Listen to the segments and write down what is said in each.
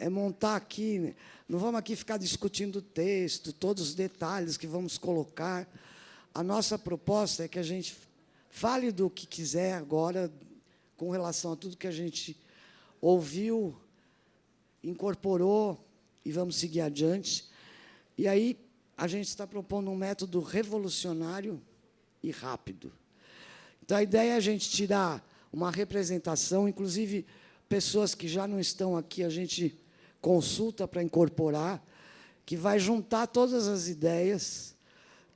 é montar aqui, né? Não vamos aqui ficar discutindo o texto, todos os detalhes que vamos colocar. A nossa proposta é que a gente fale do que quiser agora, com relação a tudo que a gente ouviu, incorporou, e vamos seguir adiante. E aí, a gente está propondo um método revolucionário e rápido. Então, a ideia é a gente tirar uma representação, inclusive, pessoas que já não estão aqui, a gente consulta para incorporar, que vai juntar todas as ideias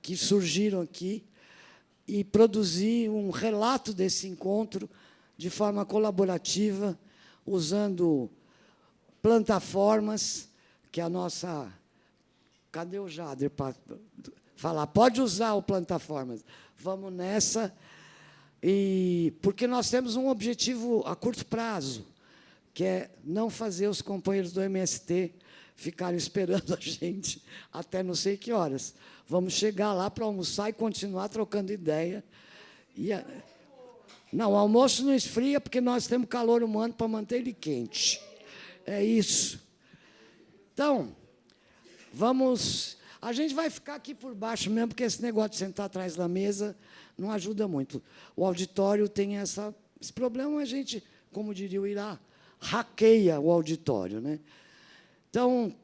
que surgiram aqui e produzir um relato desse encontro de forma colaborativa, usando plataformas, que é a nossa... Cadê o Jader para falar? Pode usar o plataformas. Vamos nessa. Porque nós temos um objetivo a curto prazo, que é não fazer os companheiros do MST ficarem esperando a gente até não sei que horas. Vamos chegar lá para almoçar e continuar trocando ideia. Não, o almoço não esfria, porque nós temos calor humano para manter ele quente. É isso. Então, vamos... A gente vai ficar aqui por baixo mesmo, porque esse negócio de sentar atrás da mesa não ajuda muito. O auditório tem esse problema, a gente, como diria o Irá, hackeia o auditório, né? Então,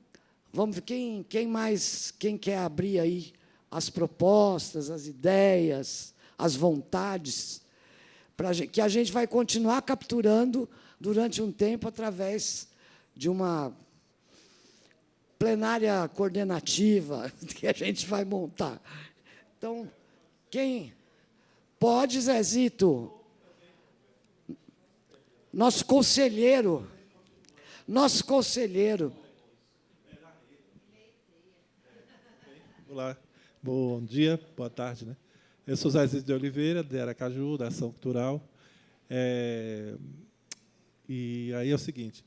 vamos ver quem quer abrir aí as propostas, as ideias, as vontades, que a gente vai continuar capturando durante um tempo através de uma plenária coordenativa que a gente vai montar. Então, quem pode, Zezito? Nosso conselheiro. Olá, bom dia, boa tarde, né? Eu sou Zezito de Oliveira, de Aracaju, da Ação Cultural. E aí é o seguinte,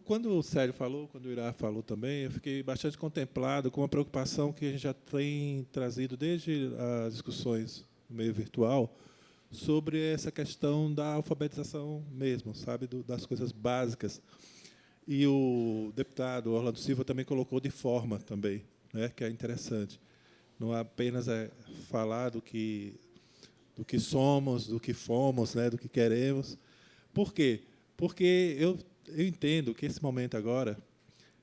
quando o Célio falou, quando o Irá falou também, eu fiquei bastante contemplado com uma preocupação que a gente já tem trazido desde as discussões no meio virtual sobre essa questão da alfabetização mesmo, sabe, das coisas básicas. E o deputado Orlando Silva também colocou de forma também, né, que é interessante. Não apenas falar do que somos, do que fomos, né, do que queremos. Por quê? Porque eu entendo que esse momento agora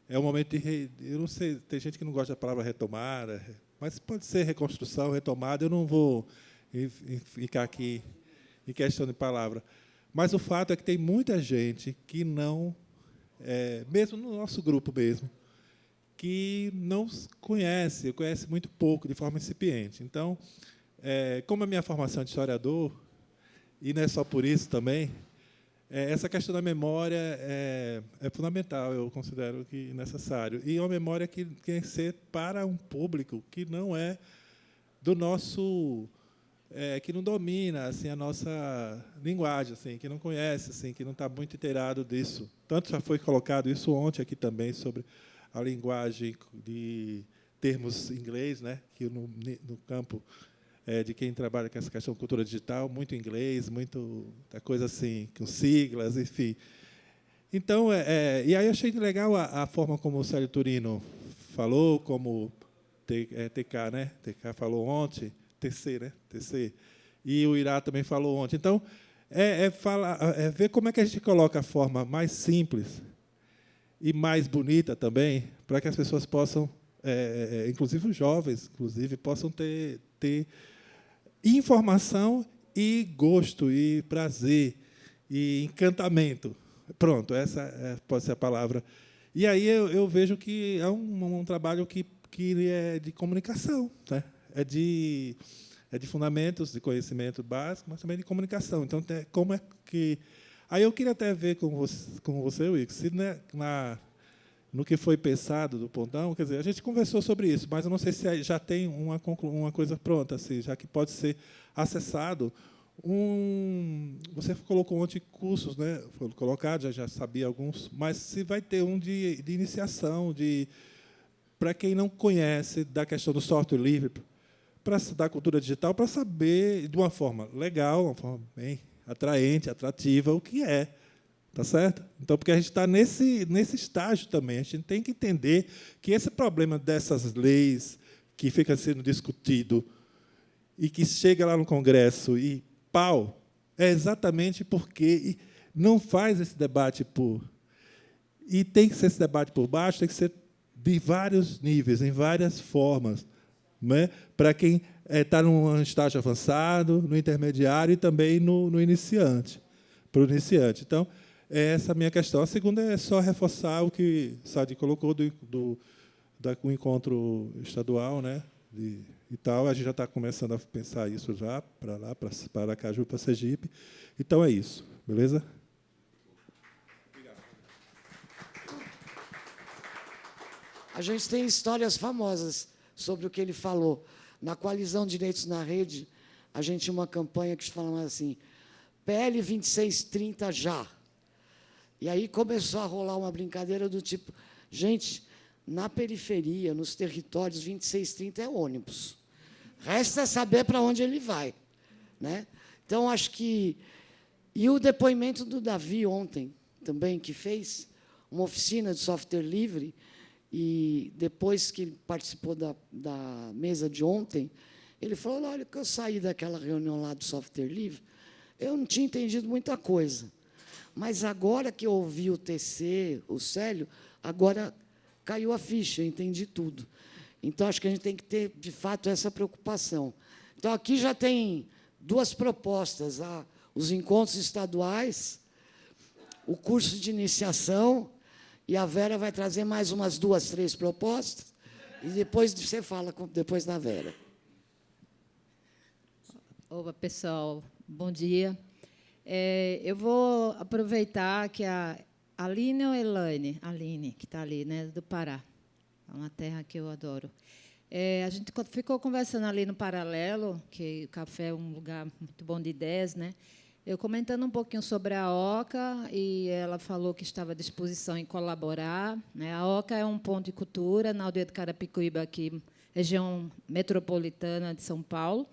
é um momento de... Eu não sei, tem gente que não gosta da palavra retomada, mas pode ser reconstrução, retomada. Eu não vou ficar aqui em questão de palavra. Mas o fato é que tem muita gente que não... mesmo no nosso grupo mesmo, que não conhece muito pouco, de forma incipiente. Então, como a minha formação é de historiador, e não é só por isso também, essa questão da memória é fundamental, eu considero que é necessário. E é uma memória que tem que ser para um público que não é do nosso... que não domina assim, a nossa linguagem, assim, que não conhece, assim, que não está muito inteirado disso. Tanto já foi colocado isso ontem aqui também, sobre a linguagem de termos em inglês, né, que no campo de quem trabalha com essa questão de cultura digital, muito inglês, muita coisa assim, com siglas, enfim. Então, e aí eu achei legal a forma como o Célio Turino falou, como TK, né? TK falou ontem, TC, né? TC. E o Irá também falou ontem. Então, ver como é que a gente coloca a forma mais simples e mais bonita também, para que as pessoas possam, inclusive os jovens, possam ter informação e gosto, e prazer, e encantamento. Pronto, essa pode ser a palavra. E aí eu vejo que é um trabalho que é de comunicação, né? É de fundamentos, de conhecimento básico, mas também de comunicação. Então, como é que... Aí eu queria até ver com você, Wico, se no que foi pensado do Pontão, quer dizer, a gente conversou sobre isso, mas eu não sei se já tem uma coisa pronta, assim, já que pode ser acessado. Você colocou ontem cursos, né? Foi colocado, já sabia alguns, mas se vai ter um de iniciação, para quem não conhece da questão do software livre, da cultura digital, para saber, de uma forma legal, uma forma bem atraente, atrativa, o que é Tá certo? Então, porque a gente está nesse estágio também. A gente tem que entender que esse problema dessas leis que fica sendo discutido e que chega lá no Congresso e pau, é exatamente porque não faz esse debate por... E tem que ser esse debate por baixo, tem que ser de vários níveis, em várias formas, né? Para quem está num estágio avançado, no intermediário e também no iniciante, para o iniciante. Então, essa é a minha questão. A segunda é só reforçar o que Sadi colocou do encontro estadual, né? E tal. A gente já está começando a pensar isso já para lá, para Aracaju, para Sergipe. Então é isso, beleza? A gente tem histórias famosas sobre o que ele falou. Na Coalizão Direitos na Rede, a gente tinha uma campanha que falava assim, PL 2630 já. E aí começou a rolar uma brincadeira do tipo, gente, na periferia, nos territórios, 2630 é ônibus. Resta saber para onde ele vai, né? Então, acho que... E o depoimento do Davi ontem, também, que fez uma oficina de software livre, e depois que ele participou da mesa de ontem, ele falou, olha, que eu saí daquela reunião lá do software livre, eu não tinha entendido muita coisa. Mas agora que eu ouvi o TC, o Célio, agora caiu a ficha, eu entendi tudo. Então, acho que a gente tem que ter, de fato, essa preocupação. Então, aqui já tem 2 propostas, os encontros estaduais, o curso de iniciação, e a Vera vai trazer mais umas 2, 3 propostas, e depois você fala depois da Vera. Opa, pessoal, bom dia. Eu vou aproveitar que a Aline ou Elaine? Aline, que está ali, né, do Pará. É uma terra que eu adoro. A gente ficou conversando ali no Paralelo, que o café é um lugar muito bom de ideias, né? Eu comentando um pouquinho sobre a OCA, e ela falou que estava à disposição em colaborar, né? A OCA é um ponto de cultura na aldeia de Carapicuíba, aqui, região metropolitana de São Paulo.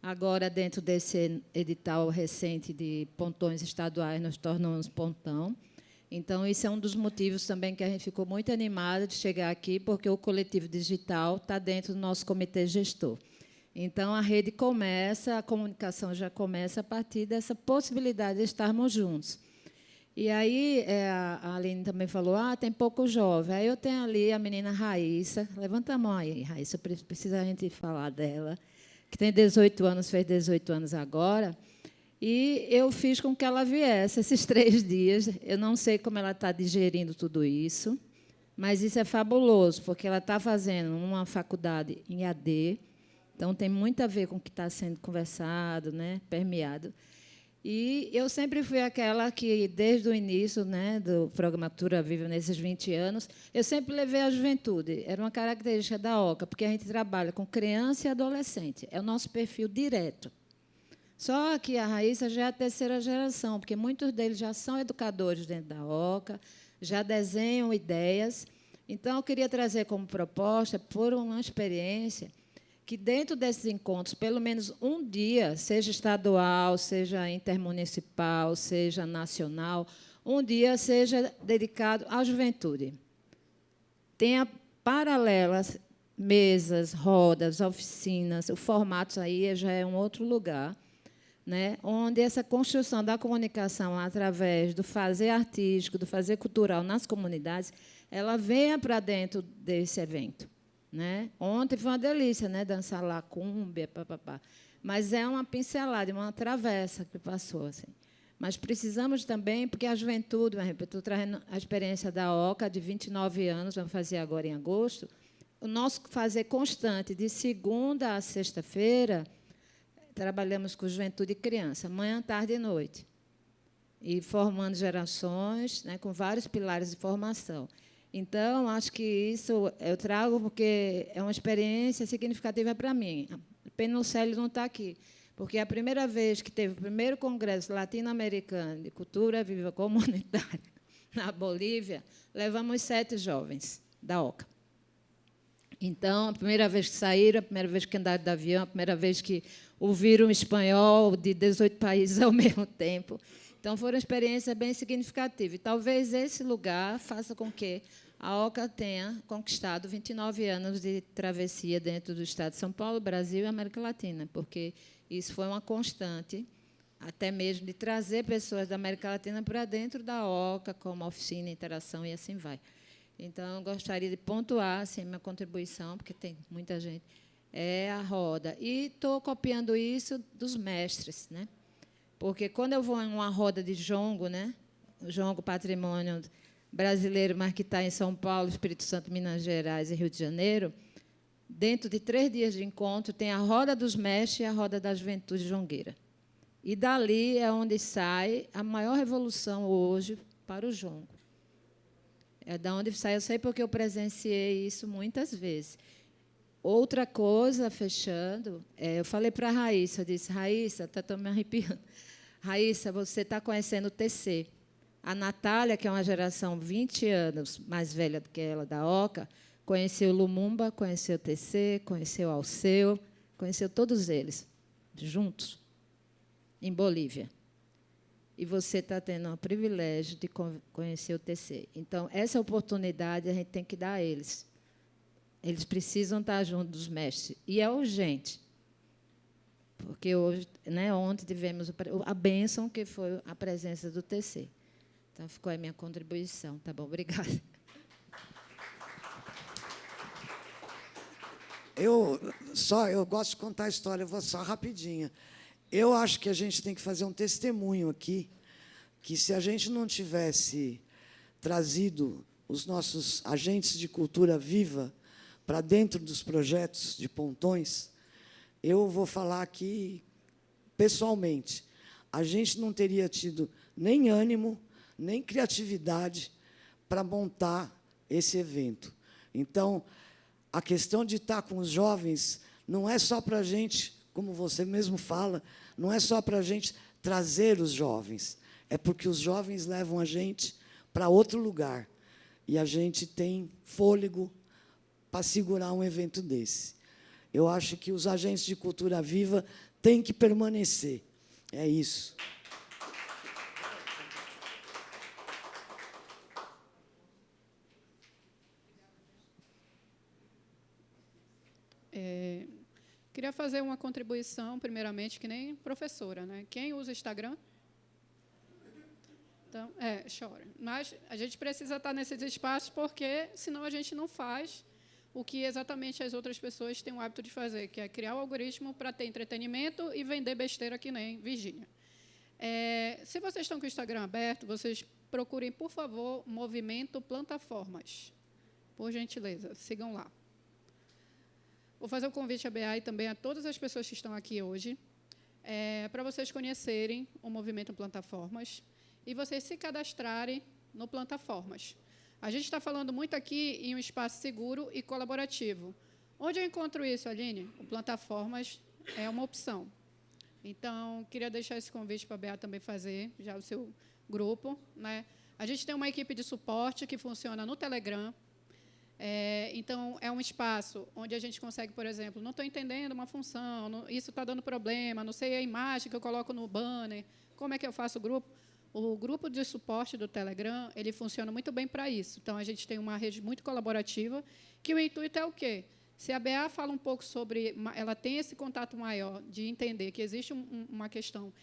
Agora, dentro desse edital recente de pontões estaduais, nós tornamos pontão. Então, isso é um dos motivos também que a gente ficou muito animada de chegar aqui, porque o coletivo digital está dentro do nosso comitê gestor. Então, a rede começa, a comunicação já começa a partir dessa possibilidade de estarmos juntos. E aí, a Aline também falou, tem pouco jovem. Aí eu tenho ali a menina Raíssa. Levanta a mão aí, Raíssa, precisa a gente falar dela, que tem 18 anos, fez 18 anos agora. E eu fiz com que ela viesse esses 3 dias. Eu não sei como ela está digerindo tudo isso, mas isso é fabuloso, porque ela está fazendo uma faculdade em AD, então tem muito a ver com o que está sendo conversado, né, permeado. E eu sempre fui aquela que, desde o início, né, do programa Cultura Viva, nesses 20 anos, eu sempre levei a juventude. Era uma característica da OCA, porque a gente trabalha com criança e adolescente. É o nosso perfil direto. Só que a Raíssa já é a 3ª geração, porque muitos deles já são educadores dentro da OCA, já desenham ideias. Então, eu queria trazer como proposta, por uma experiência, que, dentro desses encontros, pelo menos um dia, seja estadual, seja intermunicipal, seja nacional, um dia seja dedicado à juventude. Tenha paralelas, mesas, rodas, oficinas, o formato aí já é um outro lugar, né, onde essa construção da comunicação através do fazer artístico, do fazer cultural nas comunidades, ela venha para dentro desse evento, né? Ontem foi uma delícia, né, dançar lá cúmbia, papapá. Mas é uma pincelada, uma travessa que passou, assim. Mas precisamos também, porque a juventude, por exemplo, eu estou trazendo a experiência da OCA, de 29 anos, vamos fazer agora em agosto, o nosso fazer constante, de segunda a sexta-feira, trabalhamos com juventude e criança, manhã, tarde e noite, e formando gerações, né, com vários pilares de formação. Então, acho que isso eu trago porque é uma experiência significativa para mim. Pena o Célio não está aqui, porque é a primeira vez que teve o primeiro congresso latino-americano de cultura viva comunitária na Bolívia, levamos 7 jovens da OCA. Então, a primeira vez que saíram, a primeira vez que andaram de avião, a primeira vez que ouviram espanhol de 18 países ao mesmo tempo. Então, foram experiências bem significativas. E talvez esse lugar faça com que a OCA tenha conquistado 29 anos de travessia dentro do Estado de São Paulo, Brasil e América Latina, porque isso foi uma constante, até mesmo de trazer pessoas da América Latina para dentro da OCA, como oficina, interação e assim vai. Então, eu gostaria de pontuar assim, minha contribuição, porque tem muita gente, é a roda. E estou copiando isso dos mestres, né? Porque, quando eu vou em uma roda de jongo, né? O jongo patrimônio brasileiro, mas que está em São Paulo, Espírito Santo, Minas Gerais e Rio de Janeiro, dentro de 3 dias de encontro, tem a roda dos mestres e a roda da juventude jongueira. E dali é onde sai a maior revolução hoje para o jongo. É da onde sai, eu sei porque eu presenciei isso muitas vezes. Outra coisa, fechando, eu falei para a Raíssa, eu disse, Raíssa, estou me arrepiando. Raíssa, você está conhecendo o TC. A Natália, que é uma geração 20 anos mais velha do que ela, da OCA, conheceu o Lumumba, conheceu o TC, conheceu o Alceu, conheceu todos eles, juntos, em Bolívia. E você está tendo o privilégio de conhecer o TC. Então, essa oportunidade a gente tem que dar a eles. Eles precisam estar junto dos mestres. E é urgente. Porque hoje, né, ontem tivemos a bênção que foi a presença do TC. Então, ficou aí a minha contribuição. Tá bom? Obrigada. Eu gosto de contar a história, eu vou só rapidinho. Eu acho que a gente tem que fazer um testemunho aqui, que se a gente não tivesse trazido os nossos agentes de cultura viva para dentro dos projetos de Pontões, eu vou falar aqui pessoalmente, a gente não teria tido nem ânimo, nem criatividade para montar esse evento. Então, a questão de estar com os jovens não é só para a gente, como você mesmo fala, não é só para a gente trazer os jovens, é porque os jovens levam a gente para outro lugar, e a gente tem fôlego para segurar um evento desse. Eu acho que os agentes de cultura viva têm que permanecer. É isso. Queria fazer uma contribuição, primeiramente, que nem professora, né? Quem usa Instagram? Então, chora. Mas a gente precisa estar nesses espaços, porque, senão, a gente não faz o que exatamente as outras pessoas têm o hábito de fazer, que é criar o algoritmo para ter entretenimento e vender besteira, que nem Virgínia. Se vocês estão com o Instagram aberto, vocês procurem, por favor, Movimento Plantaformas. Por gentileza, sigam lá. Vou fazer um convite à BA e também a todas as pessoas que estão aqui hoje, para vocês conhecerem o Movimento Plantaformas e vocês se cadastrarem no Plantaformas. A gente está falando muito aqui em um espaço seguro e colaborativo. Onde eu encontro isso, Aline? O Plantaformas é uma opção. Então, queria deixar esse convite para a BA também fazer, já o seu grupo, né? A gente tem uma equipe de suporte que funciona no Telegram. Então, é um espaço onde a gente consegue, por exemplo, não estou entendendo uma função, isso está dando problema, não sei a imagem que eu coloco no banner, como é que eu faço o grupo? O grupo de suporte do Telegram, ele funciona muito bem para isso. Então, a gente tem uma rede muito colaborativa, que o intuito é o quê? Se a BA fala um pouco sobre... Ela tem esse contato maior de entender que existe uma questão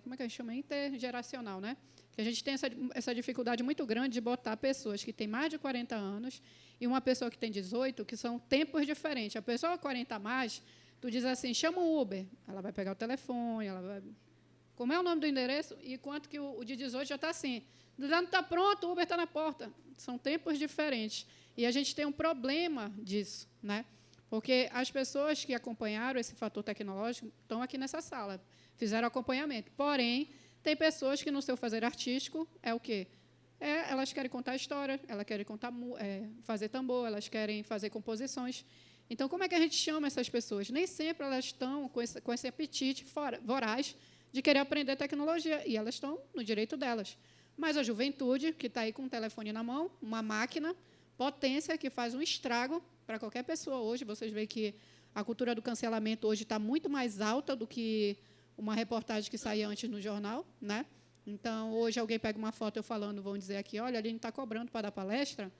como é que a gente chama? Intergeracional, né? Que a gente tem essa dificuldade muito grande de botar pessoas que têm mais de 40 anos e uma pessoa que tem 18, que são tempos diferentes. A pessoa 40 a mais, tu diz assim, chama o Uber, ela vai pegar o telefone, ela vai... Como é o nome do endereço? E quanto que o de 18 já está assim. Já não está pronto, o Uber está na porta. São tempos diferentes. E a gente tem um problema disso, né? Porque as pessoas que acompanharam esse fator tecnológico estão aqui nessa sala, fizeram acompanhamento. Porém, tem pessoas que, no seu fazer artístico, é o quê? Elas querem contar história, elas querem fazer tambor, elas querem fazer composições. Então, como é que a gente chama essas pessoas? Nem sempre elas estão com esse apetite voraz de querer aprender tecnologia, e elas estão no direito delas. Mas a juventude, que está aí com um telefone na mão, uma máquina, potência, que faz um estrago para qualquer pessoa hoje. Vocês veem que a cultura do cancelamento hoje está muito mais alta do que uma reportagem que saía antes no jornal, né? Então, hoje alguém pega uma foto eu falando, vão dizer aqui, olha, a Aline está cobrando para dar palestra,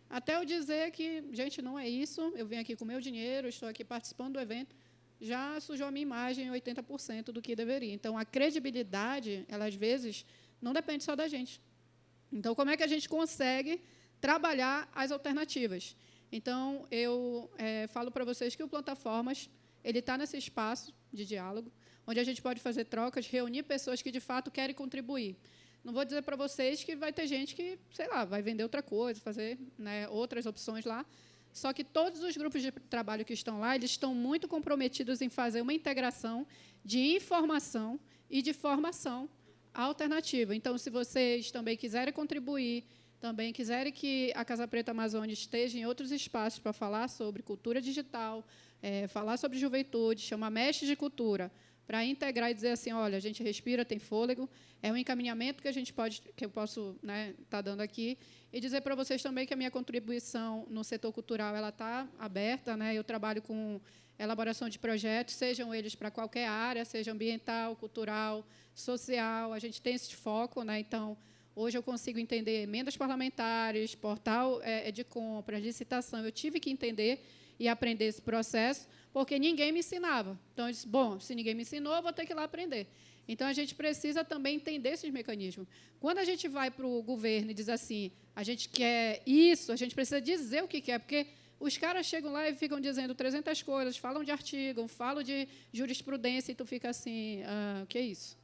até eu dizer que, gente, não é isso, eu venho aqui com o meu dinheiro, estou aqui participando do evento, já sujou a minha imagem em 80% do que deveria. Então, a credibilidade, ela, às vezes, não depende só da gente. Então, como é que a gente consegue trabalhar as alternativas? Então, eu falo para vocês que o Plataformas ele está nesse espaço de diálogo, onde a gente pode fazer trocas, reunir pessoas que, de fato, querem contribuir. Não vou dizer para vocês que vai ter gente que, sei lá, vai vender outra coisa, fazer, né, outras opções lá, só que todos os grupos de trabalho que estão lá, eles estão muito comprometidos em fazer uma integração de informação e de formação alternativa. Então, se vocês também quiserem contribuir, também quiserem que a Casa Preta Amazônia esteja em outros espaços para falar sobre cultura digital, falar sobre juventude, chamar mestres de cultura, para integrar e dizer assim, olha, a gente respira, tem fôlego, é um encaminhamento que eu posso, né, estar dando aqui, e dizer para vocês também que a minha contribuição no setor cultural ela está aberta, né? Eu trabalho com elaboração de projetos, sejam eles para qualquer área, seja ambiental, cultural, social, a gente tem esse foco, né? Então, hoje eu consigo entender emendas parlamentares, portal de compras, licitação, eu tive que entender e aprender esse processo, porque ninguém me ensinava. Então, eu disse, bom, se ninguém me ensinou, eu vou ter que ir lá aprender. Então, a gente precisa também entender esses mecanismos. Quando a gente vai para o governo e diz assim, a gente quer isso, a gente precisa dizer o que quer, porque os caras chegam lá e ficam dizendo 300 coisas, falam de artigo, falam de jurisprudência, e tu fica assim, o que é isso?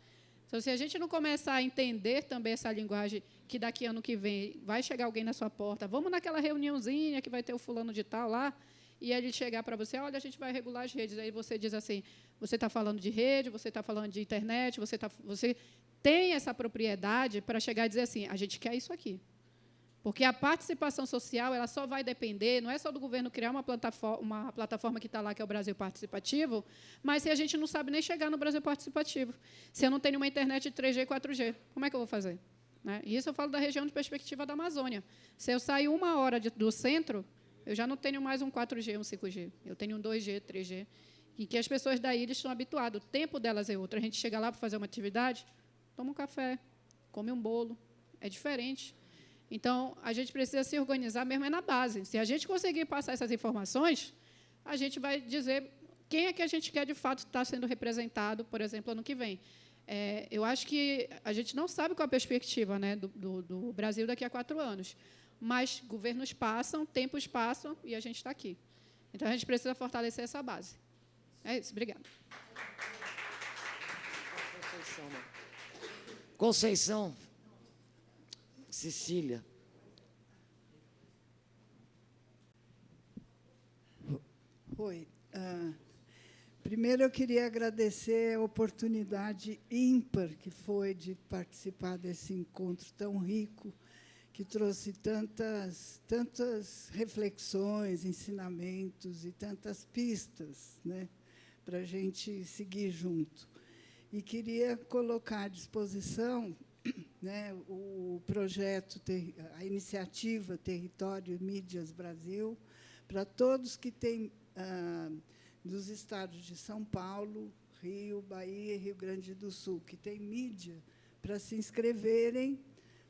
Então, se a gente não começar a entender também essa linguagem, que daqui ano que vem vai chegar alguém na sua porta, vamos naquela reuniãozinha que vai ter o fulano de tal lá, e ele chegar para você, olha, a gente vai regular as redes. Aí você diz assim, você está falando de rede, você está falando de internet, você tem essa propriedade para chegar e dizer assim, a gente quer isso aqui. Porque a participação social ela só vai depender, não é só do governo criar uma plataforma que está lá, que é o Brasil Participativo, mas se a gente não sabe nem chegar no Brasil Participativo, se eu não tenho uma internet de 3G e 4G, como é que eu vou fazer? Né? E isso eu falo da região de perspectiva da Amazônia. Se eu sair 1 hora do centro, eu já não tenho mais um 4G, um 5G. Eu tenho um 2G, 3G. E que as pessoas da ilha estão habituadas. O tempo delas é outro. A gente chega lá para fazer uma atividade, toma um café, come um bolo. É diferente. Então, a gente precisa se organizar mesmo na base. Se a gente conseguir passar essas informações, a gente vai dizer quem é que a gente quer, de fato, estar sendo representado, por exemplo, ano que vem. Eu acho que a gente não sabe qual a perspectiva, né, do Brasil daqui a 4 anos. Mas governos passam, tempos passam, e a gente está aqui. Então, a gente precisa fortalecer essa base. É isso. Obrigada. Conceição. Cecília. Oi. Primeiro, eu queria agradecer a oportunidade ímpar que foi de participar desse encontro tão rico, que trouxe tantas reflexões, ensinamentos e tantas pistas, né, para a gente seguir junto. E queria colocar à disposição, né, o projeto, a iniciativa Território Mídias Brasil, para todos que têm, dos estados de São Paulo, Rio, Bahia e Rio Grande do Sul, que têm mídia, para se inscreverem,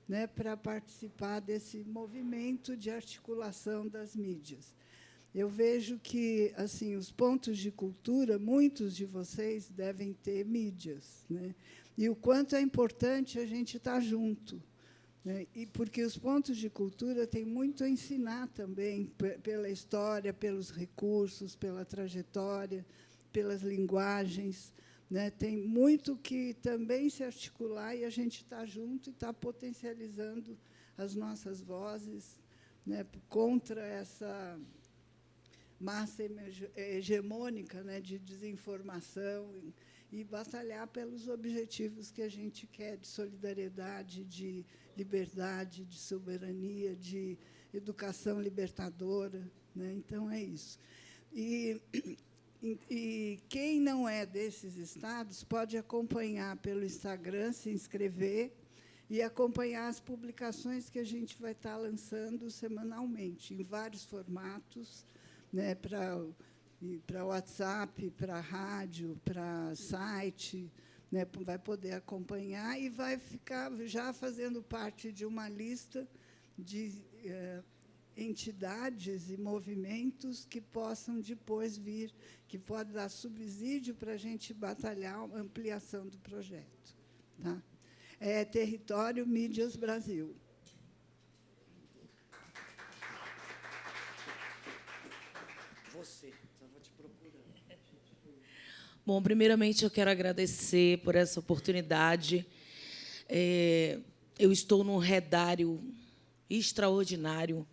né, para participar desse movimento de articulação das mídias. Eu vejo que, assim, os pontos de cultura, muitos de vocês devem ter mídias, né, e o quanto é importante a gente estar junto, né, e porque os pontos de cultura têm muito a ensinar também, pela história, pelos recursos, pela trajetória, pelas linguagens, né, tem muito que também se articular, e a gente está junto e está potencializando as nossas vozes, né, contra essa massa hegemônica, né, de desinformação, e batalhar pelos objetivos que a gente quer, de solidariedade, de liberdade, de soberania, de educação libertadora, né? Então, é isso. E quem não é desses estados pode acompanhar pelo Instagram, se inscrever e acompanhar as publicações que a gente vai estar lançando semanalmente, em vários formatos, né, para WhatsApp, para rádio, para site, né, vai poder acompanhar e vai ficar já fazendo parte de uma lista de entidades e movimentos que possam depois vir, que pode dar subsídio para a gente batalhar a ampliação do projeto. Tá? É Território Mídias Brasil. Você, só vou te procurando. Bom, primeiramente, eu quero agradecer por essa oportunidade. Eu estou num redário extraordinário,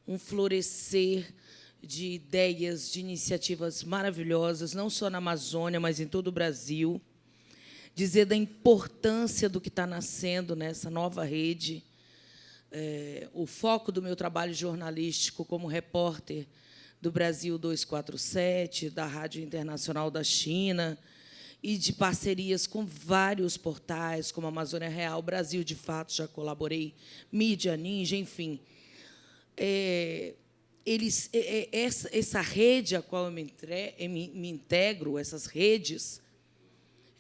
um florescer de ideias, de iniciativas maravilhosas, não só na Amazônia, mas em todo o Brasil. Dizer da importância do que está nascendo nessa nova rede. O foco do meu trabalho jornalístico como repórter do Brasil 247, da Rádio Internacional da China, e de parcerias com vários portais, como Amazônia Real, Brasil de Fato, já colaborei, Mídia Ninja, enfim. Essa rede a qual eu me integro, essas redes,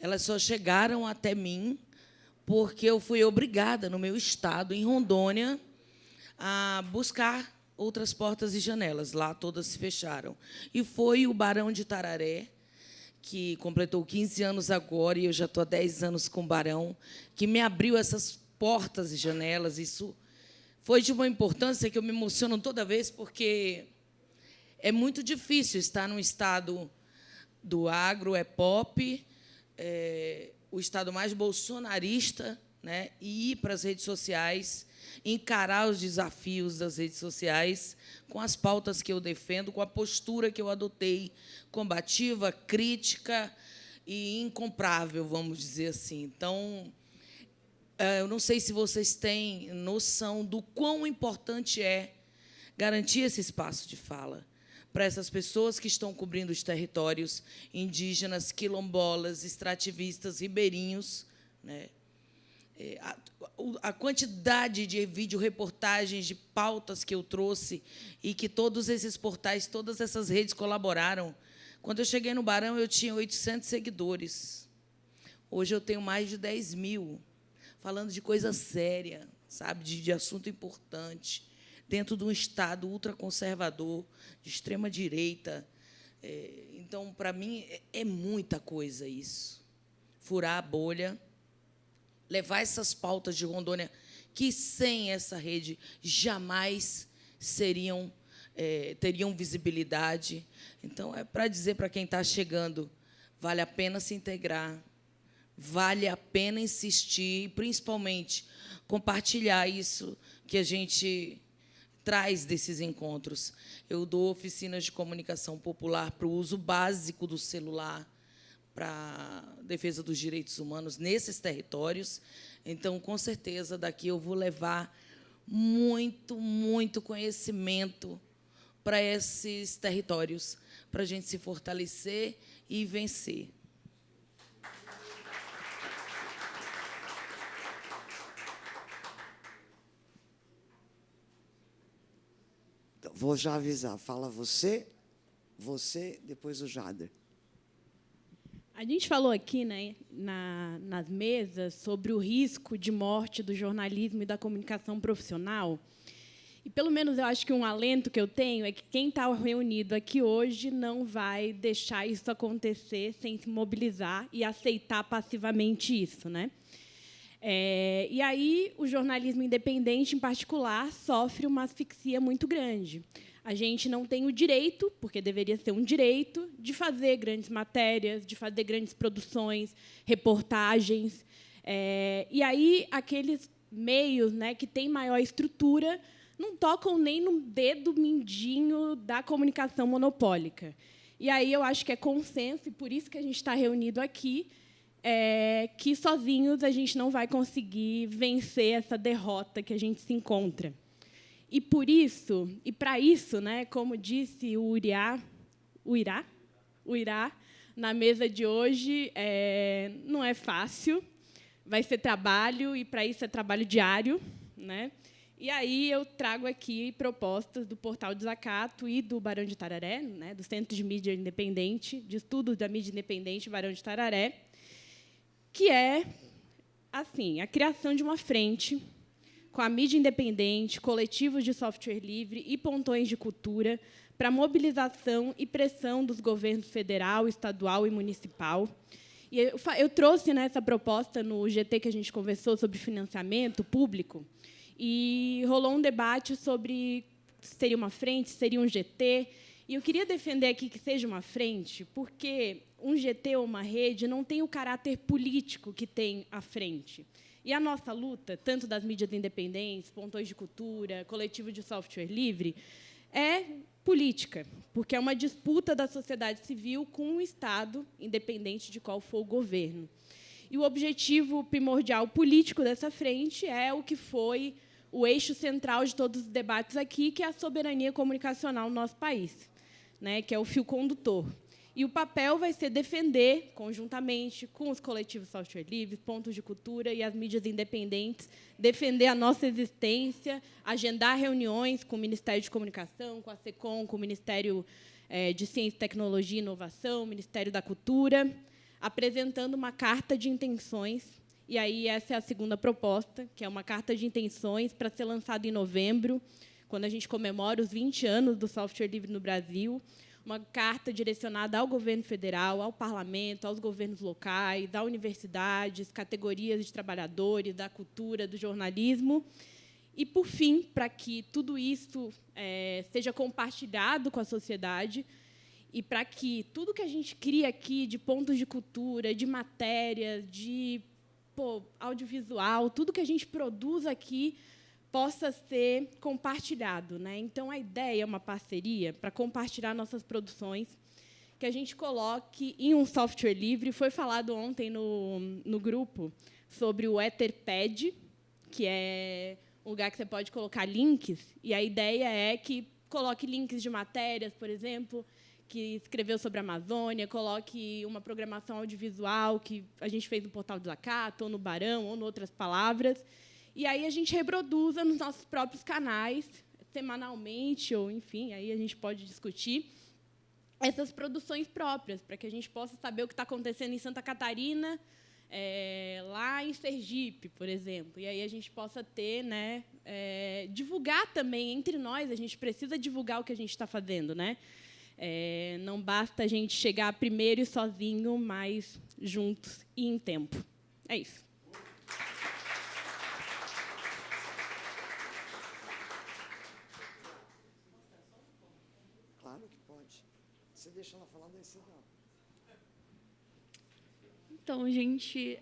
elas só chegaram até mim porque eu fui obrigada, no meu estado, em Rondônia, a buscar outras portas e janelas. Lá todas se fecharam. E foi o Barão de Tararé, que completou 15 anos agora, e eu já estou há 10 anos com o Barão, que me abriu essas portas e janelas. Isso foi de uma importância que eu me emociono toda vez, porque é muito difícil estar num estado do agro, é pop, o estado mais bolsonarista, né, e ir para as redes sociais, encarar os desafios das redes sociais com as pautas que eu defendo, com a postura que eu adotei, combativa, crítica e incomparável, vamos dizer assim. Então, eu não sei se vocês têm noção do quão importante é garantir esse espaço de fala para essas pessoas que estão cobrindo os territórios indígenas, quilombolas, extrativistas, ribeirinhos, né? A quantidade de vídeo-reportagens, de pautas que eu trouxe e que todos esses portais, todas essas redes colaboraram. Quando eu cheguei no Barão, eu tinha 800 seguidores. Hoje eu tenho mais de 10 mil, falando de coisa séria, sabe, de assunto importante, dentro de um Estado ultraconservador, de extrema-direita. Então, para mim, é muita coisa isso. Furar a bolha, levar essas pautas de Rondônia, que sem essa rede jamais teriam visibilidade. Então, é para dizer para quem está chegando, vale a pena se integrar, vale a pena insistir, e, principalmente, compartilhar isso que a gente traz desses encontros. Eu dou oficinas de comunicação popular para o uso básico do celular, para a defesa dos direitos humanos nesses territórios. Então, com certeza, daqui eu vou levar muito, muito conhecimento para esses territórios, para a gente se fortalecer e vencer. Então, vou já avisar. Fala você, depois o Jader. A gente falou aqui, né, nas mesas sobre o risco de morte do jornalismo e da comunicação profissional. E, pelo menos, eu acho que um alento que eu tenho é que quem está reunido aqui hoje não vai deixar isso acontecer sem se mobilizar e aceitar passivamente isso, né? E aí o jornalismo independente, em particular, sofre uma asfixia muito grande. A gente não tem o direito, porque deveria ser um direito, de fazer grandes matérias, de fazer grandes produções, reportagens. E aí aqueles meios, né, que têm maior estrutura não tocam nem no dedo mindinho da comunicação monopólica. E aí eu acho que é consenso, e por isso que a gente está reunido aqui, que sozinhos a gente não vai conseguir vencer essa derrota que a gente se encontra. E por isso, e para isso, né, como disse o Irá, na mesa de hoje, não é fácil, vai ser trabalho, e para isso é trabalho diário, né? E aí eu trago aqui propostas do Portal Desacato e do Barão de Tararé, né, do Centro de Mídia Independente, de Estudos da Mídia Independente Barão de Tararé, que é assim, a criação de uma frente com a mídia independente, coletivos de software livre e pontões de cultura para mobilização e pressão dos governos federal, estadual e municipal. E eu trouxe essa proposta no GT que a gente conversou sobre financiamento público, e rolou um debate sobre se seria uma frente, se seria um GT. E eu queria defender aqui que seja uma frente, porque um GT ou uma rede não tem o caráter político que tem a frente. E a nossa luta, tanto das mídias independentes, pontões de cultura, coletivo de software livre, é política, porque é uma disputa da sociedade civil com o Estado, independente de qual for o governo. E o objetivo primordial político dessa frente é o que foi o eixo central de todos os debates aqui, que é a soberania comunicacional no nosso país, que é o fio condutor. E o papel vai ser defender, conjuntamente com os coletivos software livres, pontos de cultura e as mídias independentes, defender a nossa existência, agendar reuniões com o Ministério de Comunicação, com a SECOM, com o Ministério de Ciência, Tecnologia e Inovação, o Ministério da Cultura, apresentando uma carta de intenções. E aí essa é a segunda proposta, que é uma carta de intenções para ser lançada em novembro, quando a gente comemora os 20 anos do software livre no Brasil, uma carta direcionada ao governo federal, ao parlamento, aos governos locais, a universidades, categorias de trabalhadores, da cultura, do jornalismo. E, por fim, para que tudo isso seja compartilhado com a sociedade e para que tudo que a gente cria aqui de pontos de cultura, de matéria, de audiovisual, tudo que a gente produz aqui possa ser compartilhado. Então, a ideia é uma parceria para compartilhar nossas produções, que a gente coloque em um software livre. Foi falado ontem no grupo sobre o Etherpad, que é um lugar que você pode colocar links, e a ideia é que coloque links de matérias, por exemplo, que escreveu sobre a Amazônia, coloque uma programação audiovisual que a gente fez no Portal do Zacato, ou no Barão, ou em outras palavras, e aí a gente reproduza nos nossos próprios canais, semanalmente, ou, enfim, aí a gente pode discutir essas produções próprias, para que a gente possa saber o que está acontecendo em Santa Catarina, lá em Sergipe, por exemplo. E aí a gente possa ter, divulgar também entre nós, a gente precisa divulgar o que a gente está fazendo. Não basta a gente chegar primeiro e sozinho, mas juntos e em tempo. É isso. Claro que pode. Você deixa ela falar, daí você dá. Então, gente,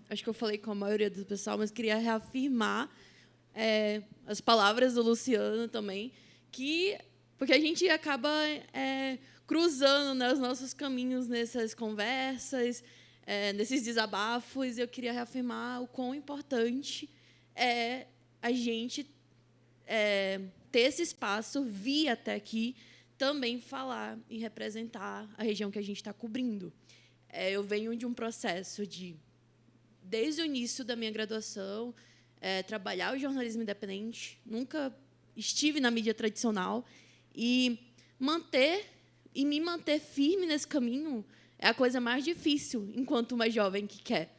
acho que eu falei com a maioria do pessoal, mas queria reafirmar as palavras do Luciano também, porque a gente acaba cruzando os nossos caminhos nessas conversas, nesses desabafos. Eu queria reafirmar o quão importante é a gente ter esse espaço, vir até aqui, também falar e representar a região que a gente está cobrindo. Eu venho de um processo desde o início da minha graduação, trabalhar o jornalismo independente, nunca estive na mídia tradicional, e me manter firme nesse caminho é a coisa mais difícil, enquanto uma jovem que quer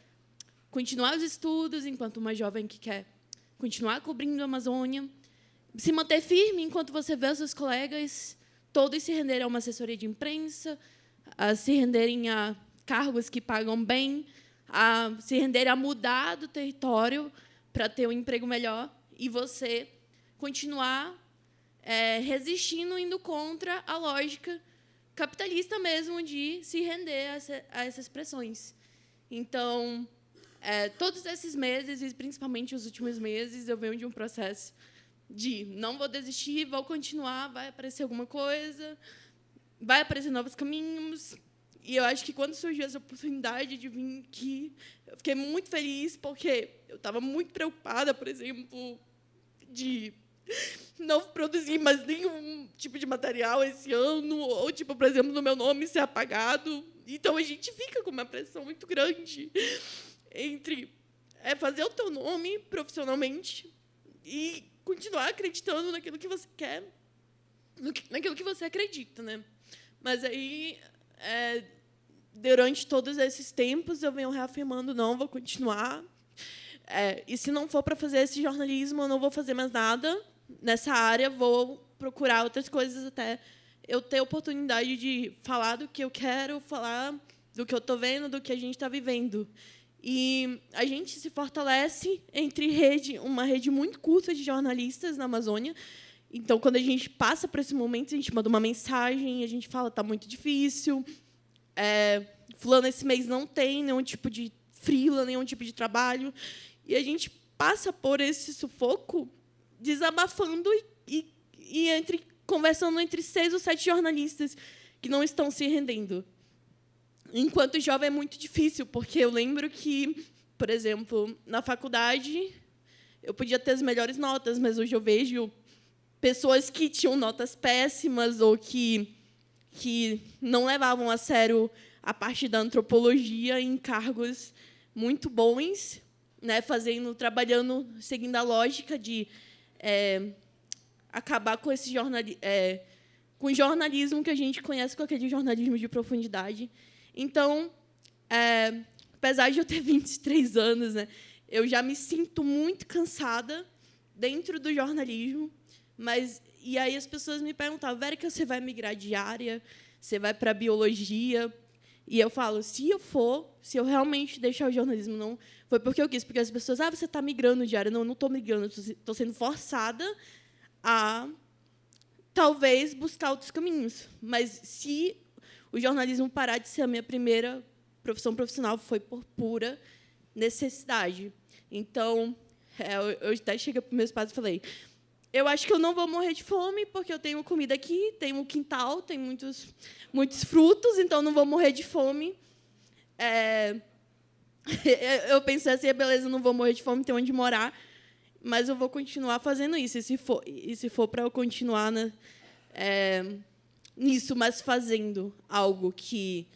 continuar os estudos, enquanto uma jovem que quer continuar cobrindo a Amazônia, se manter firme enquanto você vê os seus colegas todos se renderem a uma assessoria de imprensa, a se renderem a cargos que pagam bem, a se renderem a mudar do território para ter um emprego melhor, e você continuar resistindo, indo contra a lógica capitalista mesmo de se render a essas pressões. Então, todos esses meses, e principalmente os últimos meses, eu venho de um processo de não vou desistir, vou continuar, vai aparecer alguma coisa, vai aparecer novos caminhos. E eu acho que, quando surgiu essa oportunidade de vir aqui, eu fiquei muito feliz, porque eu estava muito preocupada, por exemplo, de não produzir mais nenhum tipo de material esse ano, ou, por exemplo, no meu nome ser apagado. Então, a gente fica com uma pressão muito grande entre fazer o teu nome profissionalmente e continuar acreditando naquilo que você quer, naquilo que você acredita. Mas aí durante todos esses tempos, eu venho reafirmando, não, vou continuar. E se não for para fazer esse jornalismo, eu não vou fazer mais nada nessa área, vou procurar outras coisas até eu ter oportunidade de falar do que eu quero, falar do que eu estou vendo, do que a gente está vivendo. E a gente se fortalece entre uma rede muito curta de jornalistas na Amazônia. Então, quando a gente passa por esse momento, a gente manda uma mensagem, a gente fala, está muito difícil, fulano esse mês não tem nenhum tipo de freela, nenhum tipo de trabalho. E a gente passa por esse sufoco desabafando e conversando entre 6 ou 7 jornalistas que não estão se rendendo. Enquanto jovem é muito difícil, porque eu lembro que, por exemplo, na faculdade, eu podia ter as melhores notas, mas hoje eu vejo pessoas que tinham notas péssimas ou que não levavam a sério a parte da antropologia em cargos muito bons, né, trabalhando, seguindo a lógica de acabar com esse com o jornalismo que a gente conhece, com aquele jornalismo de profundidade. Então, apesar de eu ter 23 anos, né, eu já me sinto muito cansada dentro do jornalismo, e aí as pessoas me perguntavam, Vérica, você vai migrar de área? Você vai para a biologia? E eu falo, se eu realmente deixar o jornalismo, não foi porque eu quis, porque as pessoas, você está migrando de área. Não, eu não estou migrando, estou sendo forçada a, talvez, buscar outros caminhos. Mas, se o jornalismo parar de ser a minha primeira profissão profissional, foi por pura necessidade. Então, eu até cheguei para os meus pais e falei, eu acho que eu não vou morrer de fome, porque eu tenho comida aqui, tenho um quintal, tem muitos frutos, então não vou morrer de fome. Eu pensei assim, beleza, não vou morrer de fome, tenho onde morar, mas eu vou continuar fazendo isso. E se for para eu continuar, né, nisso, mas fazendo algo que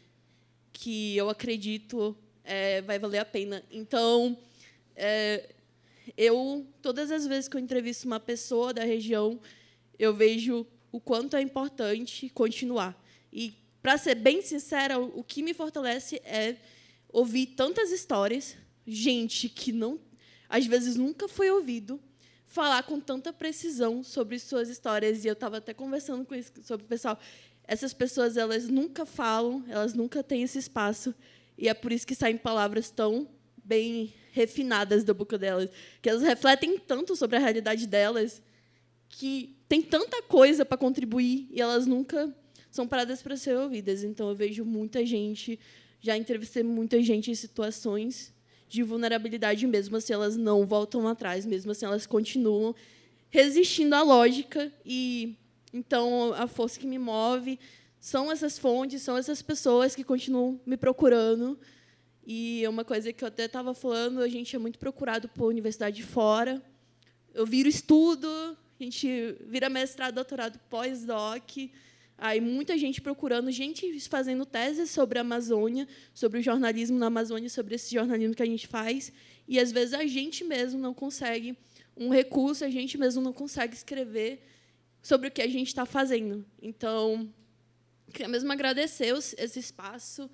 eu acredito vai valer a pena. Então, todas as vezes que eu entrevisto uma pessoa da região, eu vejo o quanto é importante continuar. E, para ser bem sincera, o que me fortalece é ouvir tantas histórias, gente que às vezes nunca foi ouvido, falar com tanta precisão sobre suas histórias. E eu estava até conversando sobre o pessoal. Essas pessoas, elas nunca falam, elas nunca têm esse espaço, e é por isso que saem palavras tão bem refinadas da boca delas, que elas refletem tanto sobre a realidade delas, que tem tanta coisa para contribuir e elas nunca são paradas para ser ouvidas. Então, eu vejo muita gente, já entrevistei muita gente em situações de vulnerabilidade, mesmo assim elas não voltam atrás, mesmo assim elas continuam resistindo à lógica. E então a força que me move são essas fontes, são essas pessoas que continuam me procurando. E uma coisa que eu até estava falando, a gente é muito procurado por universidade de fora. Eu viro estudo, a gente vira mestrado, doutorado, pós-doc. Aí muita gente procurando, gente fazendo teses sobre a Amazônia, sobre o jornalismo na Amazônia, sobre esse jornalismo que a gente faz. E, às vezes, a gente mesmo não consegue um recurso, a gente mesmo não consegue escrever sobre o que a gente está fazendo. Então, queria mesmo agradecer esse espaço,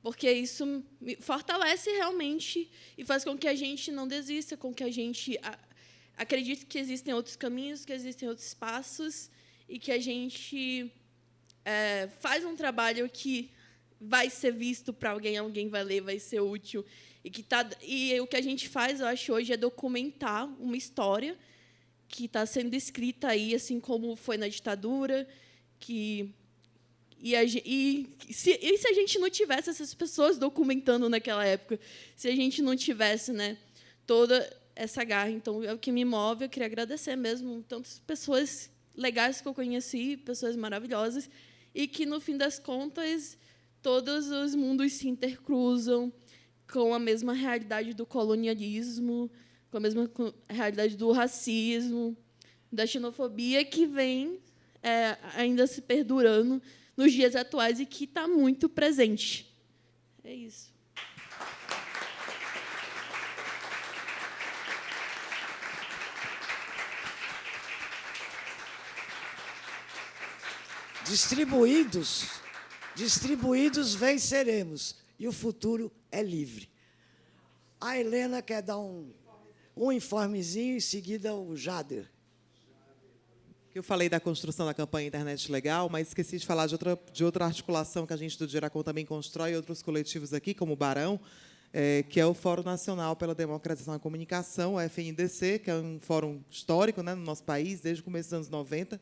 porque isso me fortalece realmente e faz com que a gente não desista, com que a gente acredite que existem outros caminhos, que existem outros espaços e que a gente faz um trabalho que vai ser visto para alguém vai ler, vai ser útil. E o que a gente faz, eu acho, hoje é documentar uma história que está sendo escrita aí, assim como foi na ditadura, se a gente não tivesse essas pessoas documentando naquela época, se a gente não tivesse, né, toda essa garra. Então, é o que me move. Eu queria agradecer mesmo tantas pessoas legais que eu conheci, pessoas maravilhosas, e que, no fim das contas, todos os mundos se intercruzam com a mesma realidade do colonialismo, com a mesma realidade do racismo, da xenofobia, que vem ainda se perdurando nos dias atuais e que está muito presente. É isso. Distribuídos Distribuídos venceremos. E o futuro é livre. A Helena quer dar um informezinho, em seguida o Jader. Eu falei da construção da campanha Internet Legal, mas esqueci de falar de outra articulação que a gente do Diracom também constrói, outros coletivos aqui, como o Barão, que é o Fórum Nacional pela Democratização da Comunicação, o FNDC, que é um fórum histórico, né, no nosso país, desde o começo dos anos 90,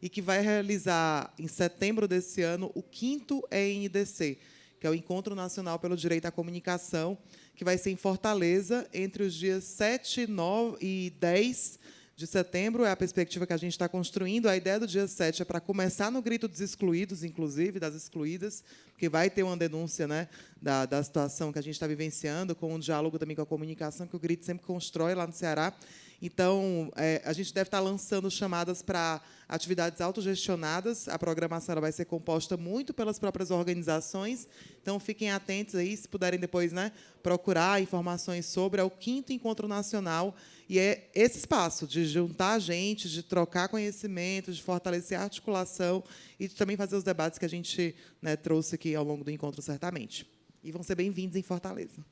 e que vai realizar, em setembro desse ano, o 5º ENDC, que é o Encontro Nacional pelo Direito à Comunicação, que vai ser em Fortaleza, entre os dias 7, 9 e 10 de setembro. É a perspectiva que a gente está construindo. A ideia do dia 7 é para começar no grito dos excluídos, inclusive, das excluídas, porque vai ter uma denúncia, né, da situação que a gente está vivenciando, com um diálogo também com a comunicação, que o grito sempre constrói lá no Ceará. Então, a gente deve estar lançando chamadas para atividades autogestionadas. A programação ela vai ser composta muito pelas próprias organizações. Então, fiquem atentos aí, se puderem depois, né, procurar informações sobre. É o 5º Encontro Nacional. E é esse espaço de juntar a gente, de trocar conhecimento, de fortalecer a articulação e de também fazer os debates que a gente, né, trouxe aqui ao longo do encontro, certamente. E vão ser bem-vindos em Fortaleza.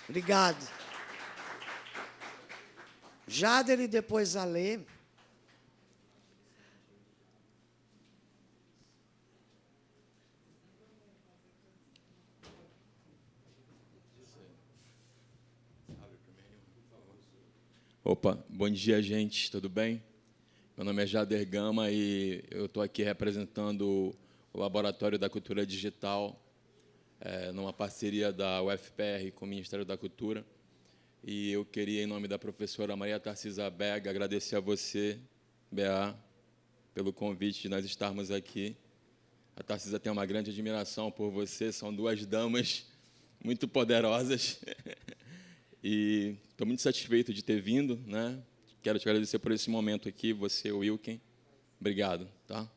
Obrigado. Jader e depois a Lê. Opa, bom dia, gente, tudo bem? Meu nome é Jader Gama e eu estou aqui representando o Laboratório da Cultura Digital, numa parceria da UFPR com o Ministério da Cultura. E eu queria, em nome da professora Maria Tarcisa Bega, agradecer a você, BA, pelo convite de nós estarmos aqui. A Tarcisa tem uma grande admiração por você, são duas damas muito poderosas. E estou muito satisfeito de ter vindo, né? Quero te agradecer por esse momento aqui, você, Wilken. Obrigado, tá?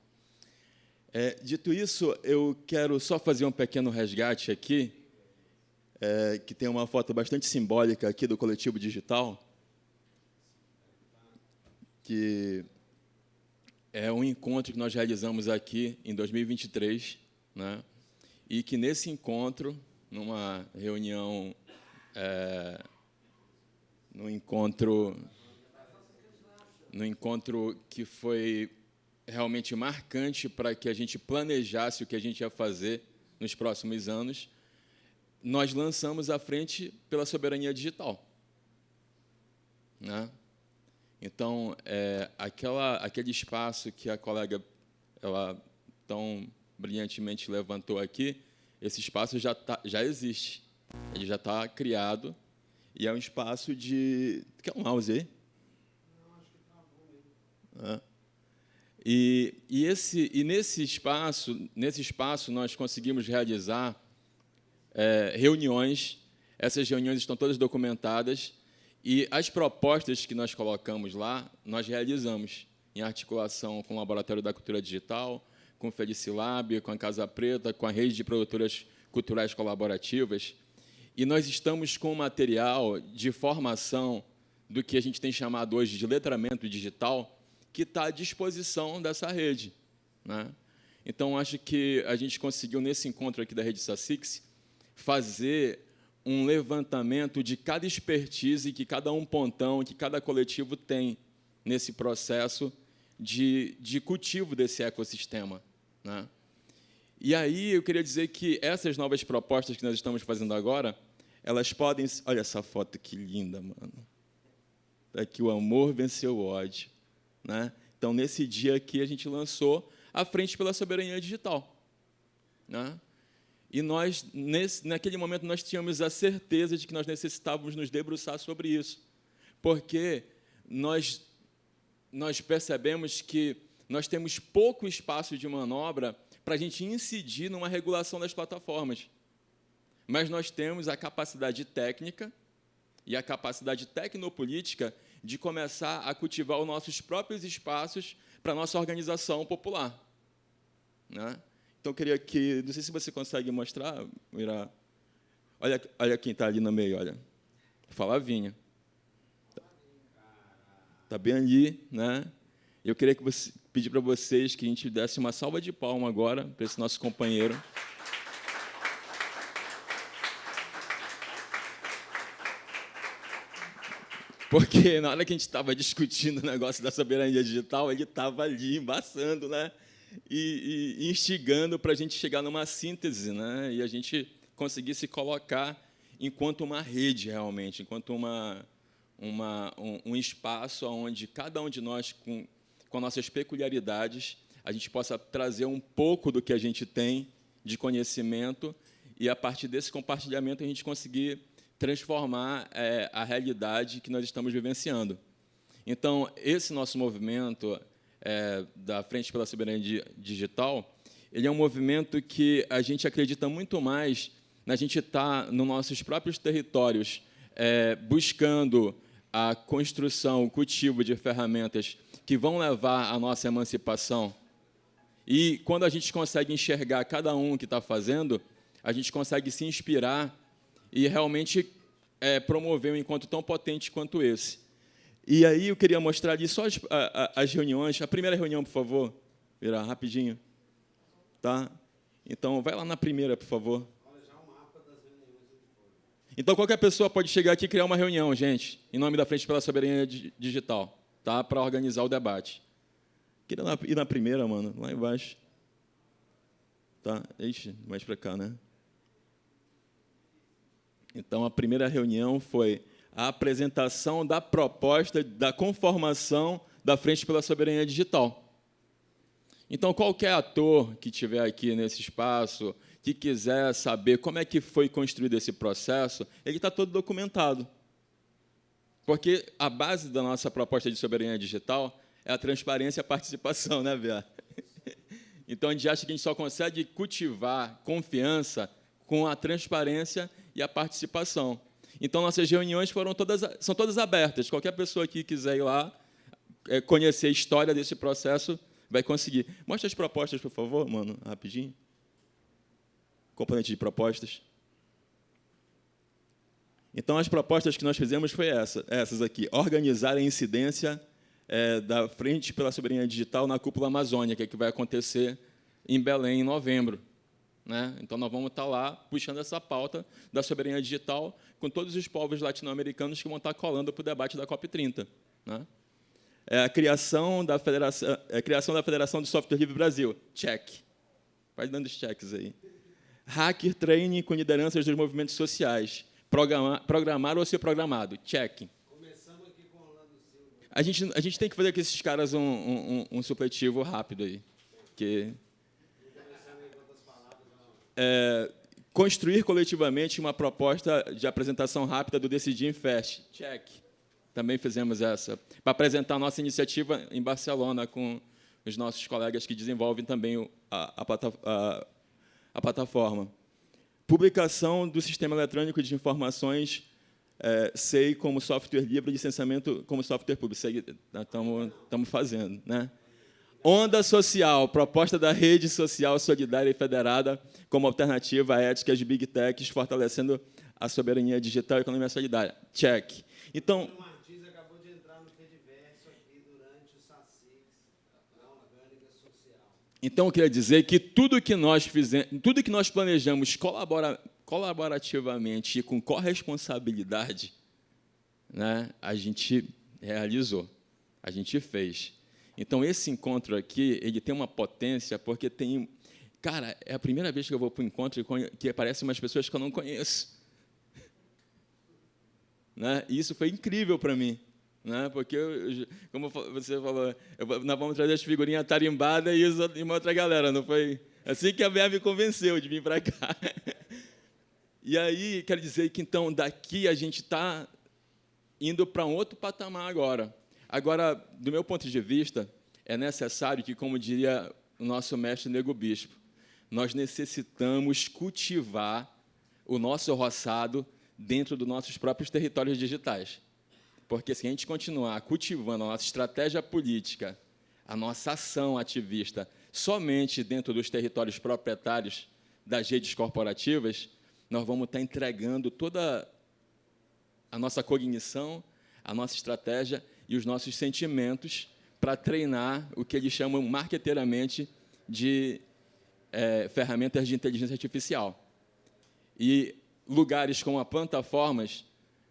Dito isso, eu quero só fazer um pequeno resgate aqui, que tem uma foto bastante simbólica aqui do Coletivo Digital, que é um encontro que nós realizamos aqui em 2023, né? E que, nesse encontro, numa reunião, no encontro que foi realmente marcante para que a gente planejasse o que a gente ia fazer nos próximos anos, nós lançamos a Frente pela Soberania Digital, né? Então, aquele espaço que a colega ela tão brilhantemente levantou aqui, esse espaço já existe, ele já está criado, e é um espaço de... Quer um mouse aí? Não, acho que travou mesmo. E nesse espaço nós conseguimos realizar reuniões. Essas reuniões estão todas documentadas, e as propostas que nós colocamos lá, nós realizamos em articulação com o Laboratório da Cultura Digital, com o Felicilab, com a Casa Preta, com a Rede de Produtoras Culturais Colaborativas. E nós estamos com material de formação do que a gente tem chamado hoje de letramento digital, que está à disposição dessa rede, né? Então, acho que a gente conseguiu, nesse encontro aqui da Rede SACIX, fazer um levantamento de cada expertise que cada pontão, que cada coletivo tem nesse processo de cultivo desse ecossistema, né? E aí eu queria dizer que essas novas propostas que nós estamos fazendo agora, elas podem... Olha essa foto que linda, mano. Aqui o amor venceu o ódio, né? Então, nesse dia aqui, a gente lançou a Frente pela Soberania Digital, né? E nós, naquele momento, nós tínhamos a certeza de que nós necessitávamos nos debruçar sobre isso, porque nós percebemos que nós temos pouco espaço de manobra para a gente incidir numa regulação das plataformas. Mas nós temos a capacidade técnica e a capacidade tecnopolítica de começar a cultivar os nossos próprios espaços para a nossa organização popular, né? Então, eu queria que... Não sei se você consegue mostrar, Mira. Olha quem está ali no meio, olha. Flavinha. Está bem ali, né? Eu queria pedir para vocês que a gente desse uma salva de palmas agora para esse nosso companheiro. Porque na hora que a gente estava discutindo o negócio da soberania digital, ele estava ali embaçando, né? E instigando para a gente chegar numa síntese, né? E a gente conseguir se colocar enquanto uma rede, realmente, enquanto um espaço onde cada um de nós, com nossas peculiaridades, a gente possa trazer um pouco do que a gente tem de conhecimento e, a partir desse compartilhamento, a gente conseguir transformar a realidade que nós estamos vivenciando. Então, esse nosso movimento da Frente pela Soberania Digital, ele é um movimento que a gente acredita muito mais na gente estar nos nossos próprios territórios, buscando a construção, o cultivo de ferramentas que vão levar à nossa emancipação. E, quando a gente consegue enxergar cada um que está fazendo, a gente consegue se inspirar e realmente promover um encontro tão potente quanto esse. E aí eu queria mostrar ali só as reuniões. A primeira reunião, por favor, virar rapidinho. Tá? Então, vai lá na primeira, por favor. Então, qualquer pessoa pode chegar aqui e criar uma reunião, gente, em nome da Frente pela Soberania Digital, tá? Para organizar o debate. Queria ir na primeira, mano, lá embaixo. Tá? Ixi, mais para cá, né? Então, a primeira reunião foi a apresentação da proposta da conformação da Frente pela Soberania Digital. Então, qualquer ator que estiver aqui nesse espaço, que quiser saber como é que foi construído esse processo, ele está todo documentado. Porque a base da nossa proposta de soberania digital é a transparência e a participação, né, Bia? Então, a gente acha que a gente só consegue cultivar confiança com a transparência e a participação. Então, nossas reuniões são todas abertas. Qualquer pessoa que quiser ir lá, conhecer a história desse processo, vai conseguir. Mostra as propostas, por favor, mano, rapidinho. Componente de propostas. Então, as propostas que nós fizemos foi essas aqui. Organizar a incidência da Frente pela Soberania Digital na Cúpula Amazônica, que vai acontecer em Belém, em novembro. Né? Então, nós vamos estar lá puxando essa pauta da soberania digital com todos os povos latino-americanos que vão estar colando para o debate da COP30. Né? A criação da Federação do Software Livre Brasil. Check. Vai dando os checks aí. Hacker Training com lideranças dos movimentos sociais. Programar ou ser programado. Check. Começamos aqui com Orlando Silva. A gente tem que fazer com esses caras um supletivo rápido aí. Que construir coletivamente uma proposta de apresentação rápida do Decidir em Fest. Check. Também fizemos essa. Para apresentar a nossa iniciativa em Barcelona com os nossos colegas que desenvolvem também a plataforma. Publicação do Sistema Eletrônico de Informações, SEI, como software livre, licenciamento como software público. SEI estamos fazendo. Né? Onda Social, proposta da Rede Social Solidária e Federada como alternativa à ética de Big Techs, fortalecendo a soberania digital e a economia solidária. Check. Então, Então, eu queria dizer que tudo que nós fizemos, tudo que nós planejamos colaborativamente e com corresponsabilidade, né, a gente realizou, a gente fez. Então, esse encontro aqui, ele tem uma potência, porque tem... Cara, é a primeira vez que eu vou para um encontro que aparecem umas pessoas que eu não conheço. Né? E isso foi incrível para mim. Né? Porque, como você falou, nós vamos trazer as figurinhas tarimbadas e uma outra galera, não foi? Assim que a Bea me convenceu de vir para cá. E aí, quero dizer que, então, daqui a gente está indo para um outro patamar agora. Agora, do meu ponto de vista, é necessário que, como diria o nosso mestre Nego Bispo, nós necessitamos cultivar o nosso roçado dentro dos nossos próprios territórios digitais. Porque, se a gente continuar cultivando a nossa estratégia política, a nossa ação ativista, somente dentro dos territórios proprietários das redes corporativas, nós vamos estar entregando toda a nossa cognição, a nossa estratégia e os nossos sentimentos para treinar o que eles chamam marqueteiramente de ferramentas de inteligência artificial. E lugares como a Plantaformas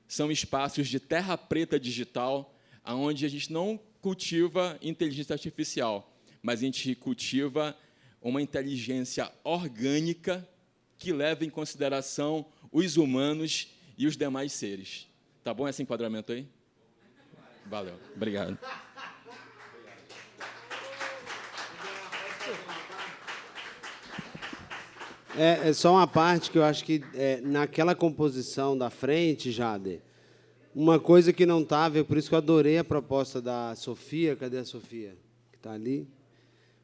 são espaços de terra preta digital, onde a gente não cultiva inteligência artificial, mas a gente cultiva uma inteligência orgânica que leva em consideração os humanos e os demais seres. Tá bom esse enquadramento aí? Valeu. Obrigado. É só uma parte que eu acho que naquela composição da frente, Jader, uma coisa que não estava, por isso que eu adorei a proposta da Sofia. Cadê a Sofia? Que está ali.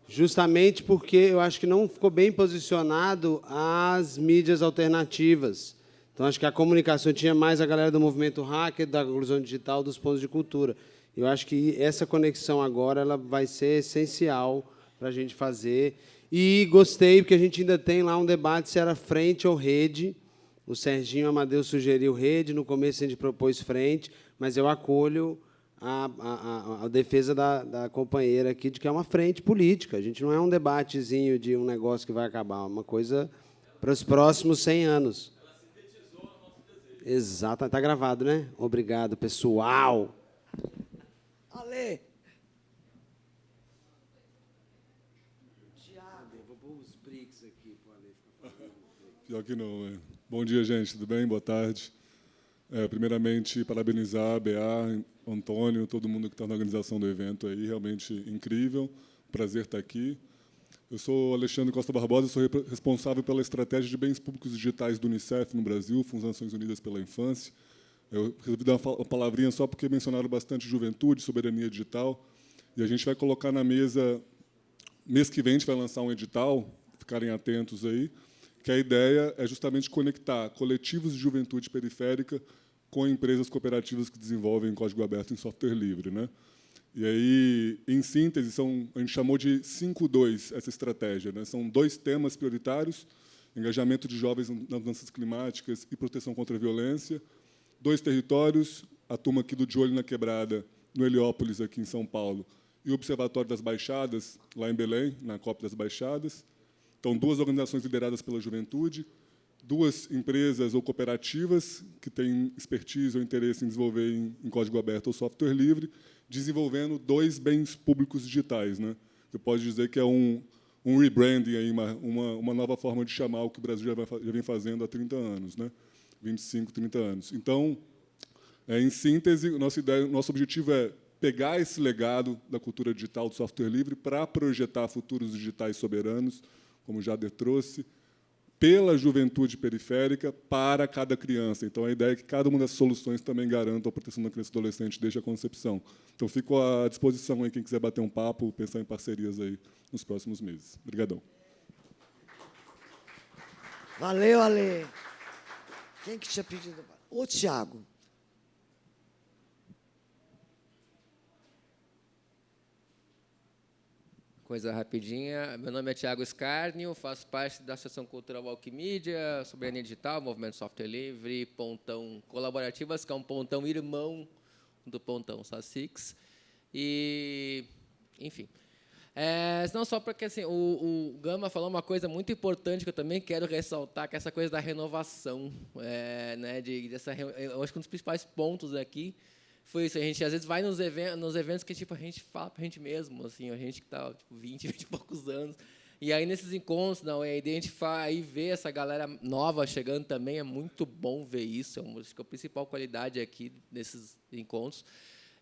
Justamente porque eu acho que não ficou bem posicionado as mídias alternativas. Então, acho que a comunicação tinha mais a galera do movimento hacker, da inclusão digital, dos pontos de cultura. Eu acho que essa conexão agora ela vai ser essencial para a gente fazer. E gostei, porque a gente ainda tem lá um debate se era frente ou rede. O Serginho Amadeu sugeriu rede, no começo a gente propôs frente, mas eu acolho a defesa da companheira aqui de que é uma frente política. A gente não é um debatezinho de um negócio que vai acabar, é uma coisa para os próximos 100 anos. Ela sintetizou o nosso desejo. Exato, está gravado, né? Obrigado, pessoal. Ale. Pior que não, né? Bom dia, gente. Tudo bem? Boa tarde. Primeiramente, parabenizar a BA, Antônio, todo mundo que está na organização do evento aí. Realmente incrível. Prazer estar aqui. Eu sou Alexandre Costa Barbosa, sou responsável pela estratégia de bens públicos digitais do Unicef no Brasil, Fundações Unidas pela Infância. Eu resolvi dar uma palavrinha só porque mencionaram bastante juventude, soberania digital. E a gente vai colocar na mesa, mês que vem a gente vai lançar um edital, ficarem atentos aí, que a ideia é justamente conectar coletivos de juventude periférica com empresas cooperativas que desenvolvem código aberto em software livre, né? E aí, em síntese, a gente chamou de 5-2 essa estratégia, né? São 2 temas prioritários: engajamento de jovens nas mudanças climáticas e proteção contra a violência. 2 territórios, a turma aqui do De Olho na Quebrada, no Heliópolis, aqui em São Paulo, e o Observatório das Baixadas, lá em Belém, na COP das Baixadas. Então, 2 organizações lideradas pela juventude, 2 empresas ou cooperativas que têm expertise ou interesse em desenvolver em código aberto ou software livre, desenvolvendo 2 bens públicos digitais, né? Você pode dizer que é um rebranding, aí, uma nova forma de chamar o que o Brasil já vem fazendo há 30 anos, né? 25, 30 anos. Então, em síntese, nosso objetivo é pegar esse legado da cultura digital do software livre para projetar futuros digitais soberanos, como o Jader trouxe, pela juventude periférica para cada criança. Então, a ideia é que cada uma dessas soluções também garanta a proteção da criança e adolescente desde a concepção. Então, fico à disposição aí quem quiser bater um papo, pensar em parcerias aí nos próximos meses. Obrigadão. Valeu, Ale. Quem que tinha pedido? O Tiago. Coisa rapidinha. Meu nome é Tiago Scarnio, faço parte da Associação Cultural Alquimídia, Soberania Digital, Movimento Software Livre, Pontão Colaborativas, que é um pontão irmão do Pontão SACIX. E, enfim. Não só porque assim, o Gama falou uma coisa muito importante que eu também quero ressaltar, que é essa coisa da renovação. Né, eu acho que um dos principais pontos aqui foi isso. A gente às vezes vai nos eventos que tipo, a gente fala para a gente mesmo, assim, a gente que está tipo, 20 e poucos anos. E aí, nesses encontros, a gente aí ver essa galera nova chegando também, é muito bom ver isso. Acho que a principal qualidade aqui desses encontros.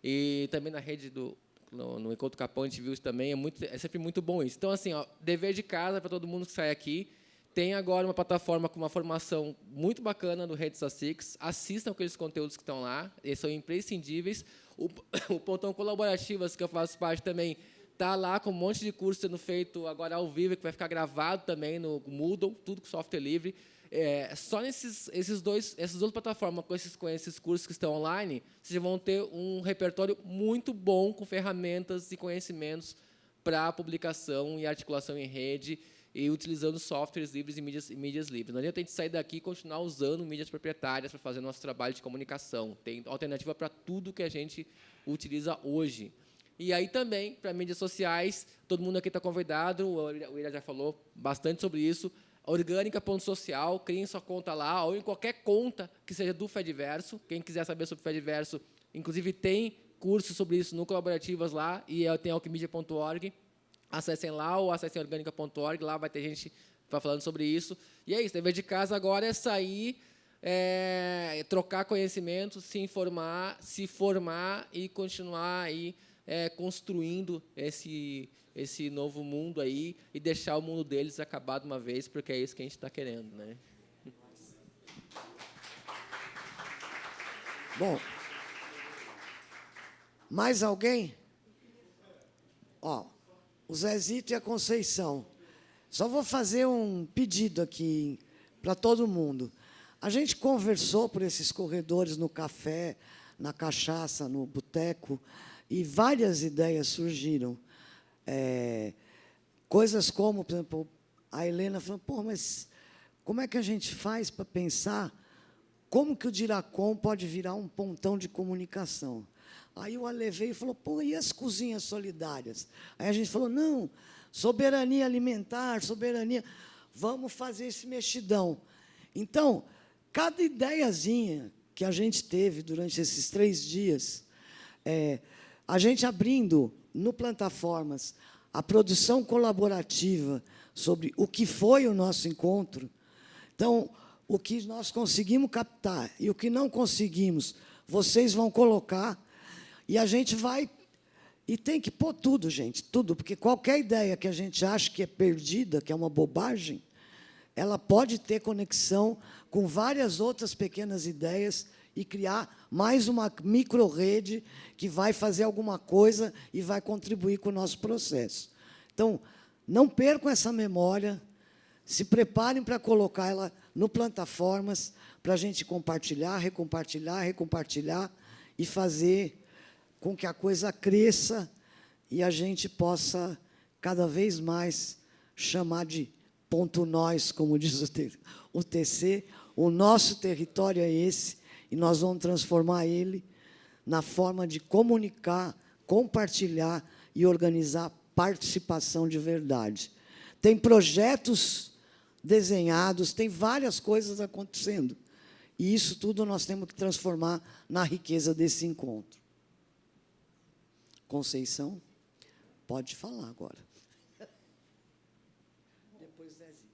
E também na rede no Encontro Capão, a gente viu isso também, é sempre muito bom isso. Então, assim, dever de casa para todo mundo que sai aqui. Tem agora uma plataforma com uma formação muito bacana do Rede SACIX. Assistam aqueles conteúdos que estão lá, eles são imprescindíveis. O Pontão Colaborativas, que eu faço parte também, está lá com um monte de curso sendo feito agora ao vivo, que vai ficar gravado também no Moodle, tudo com software livre. Só essas duas plataformas, com esses cursos que estão online, vocês vão ter um repertório muito bom com ferramentas e conhecimentos para publicação e articulação em rede, e utilizando softwares livres e mídias livres. Não adianta a gente sair daqui e continuar usando mídias proprietárias para fazer nosso trabalho de comunicação. Tem alternativa para tudo que a gente utiliza hoje. E aí também, para mídias sociais, todo mundo aqui está convidado, o Ira já falou bastante sobre isso, orgânica.social, criem sua conta lá, ou em qualquer conta que seja do Fediverso. Quem quiser saber sobre o Fediverso, inclusive tem curso sobre isso no Colaborativas lá, e tem alquimedia.org. Acessem lá ou acessem orgânica.org, lá vai ter gente falando sobre isso. E é isso, dever de casa agora é sair, trocar conhecimento, se informar, se formar e continuar aí construindo esse novo mundo aí e deixar o mundo deles acabar de uma vez, porque é isso que a gente está querendo, né? Bom, mais alguém? Ó, o Zezito e a Conceição. Só vou fazer um pedido aqui para todo mundo. A gente conversou por esses corredores no café, na cachaça, no boteco, e várias ideias surgiram. Coisas como, por exemplo, a Helena falou, pô, mas como é que a gente faz para pensar como que o Diracom pode virar um pontão de comunicação? Aí o Ale veio e falou, pô, e as cozinhas solidárias? Aí a gente falou, não, soberania alimentar, soberania, vamos fazer esse mexidão. Então, cada ideiazinha que a gente teve durante esses 3 dias, a gente abrindo no Plantaformas a produção colaborativa sobre o que foi o nosso encontro. Então, o que nós conseguimos captar e o que não conseguimos, vocês vão colocar, e a gente vai... E tem que pôr tudo, gente, tudo, porque qualquer ideia que a gente acha que é perdida, que é uma bobagem, ela pode ter conexão com várias outras pequenas ideias e criar mais uma micro-rede que vai fazer alguma coisa e vai contribuir com o nosso processo. Então, não percam essa memória, se preparem para colocar ela no Plantaformas, para a gente compartilhar, recompartilhar, recompartilhar e fazer com que a coisa cresça e a gente possa, cada vez mais, chamar de ponto nós, como diz o TC, o nosso território é esse, e nós vamos transformar ele na forma de comunicar, compartilhar e organizar participação de verdade. Tem projetos desenhados, tem várias coisas acontecendo, e isso tudo nós temos que transformar na riqueza desse encontro. Conceição, pode falar agora. Depois, Zezinho.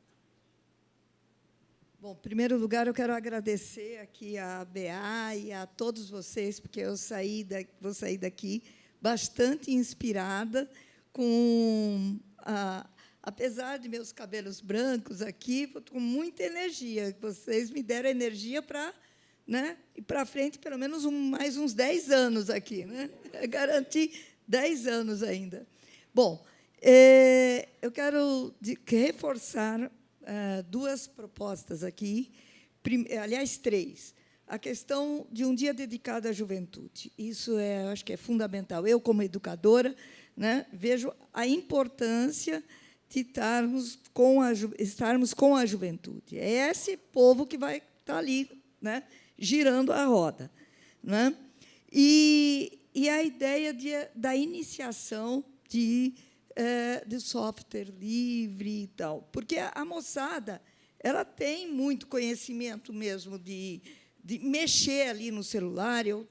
Bom, em primeiro lugar, eu quero agradecer aqui a BA e a todos vocês, porque eu vou sair daqui bastante inspirada, apesar de meus cabelos brancos aqui, com muita energia. Vocês me deram energia para... ir para frente, pelo menos mais uns 10 anos aqui. Garanti 10 anos ainda. Bom, eu quero reforçar 2 propostas aqui, aliás, 3. A questão de um dia dedicado à juventude. Isso acho que é fundamental. Eu, como educadora, vejo a importância de estarmos com a juventude. É esse povo que vai estar ali, girando a roda. E a ideia da iniciação de software livre e tal. Porque a moçada ela tem muito conhecimento mesmo de mexer ali no celular. Eu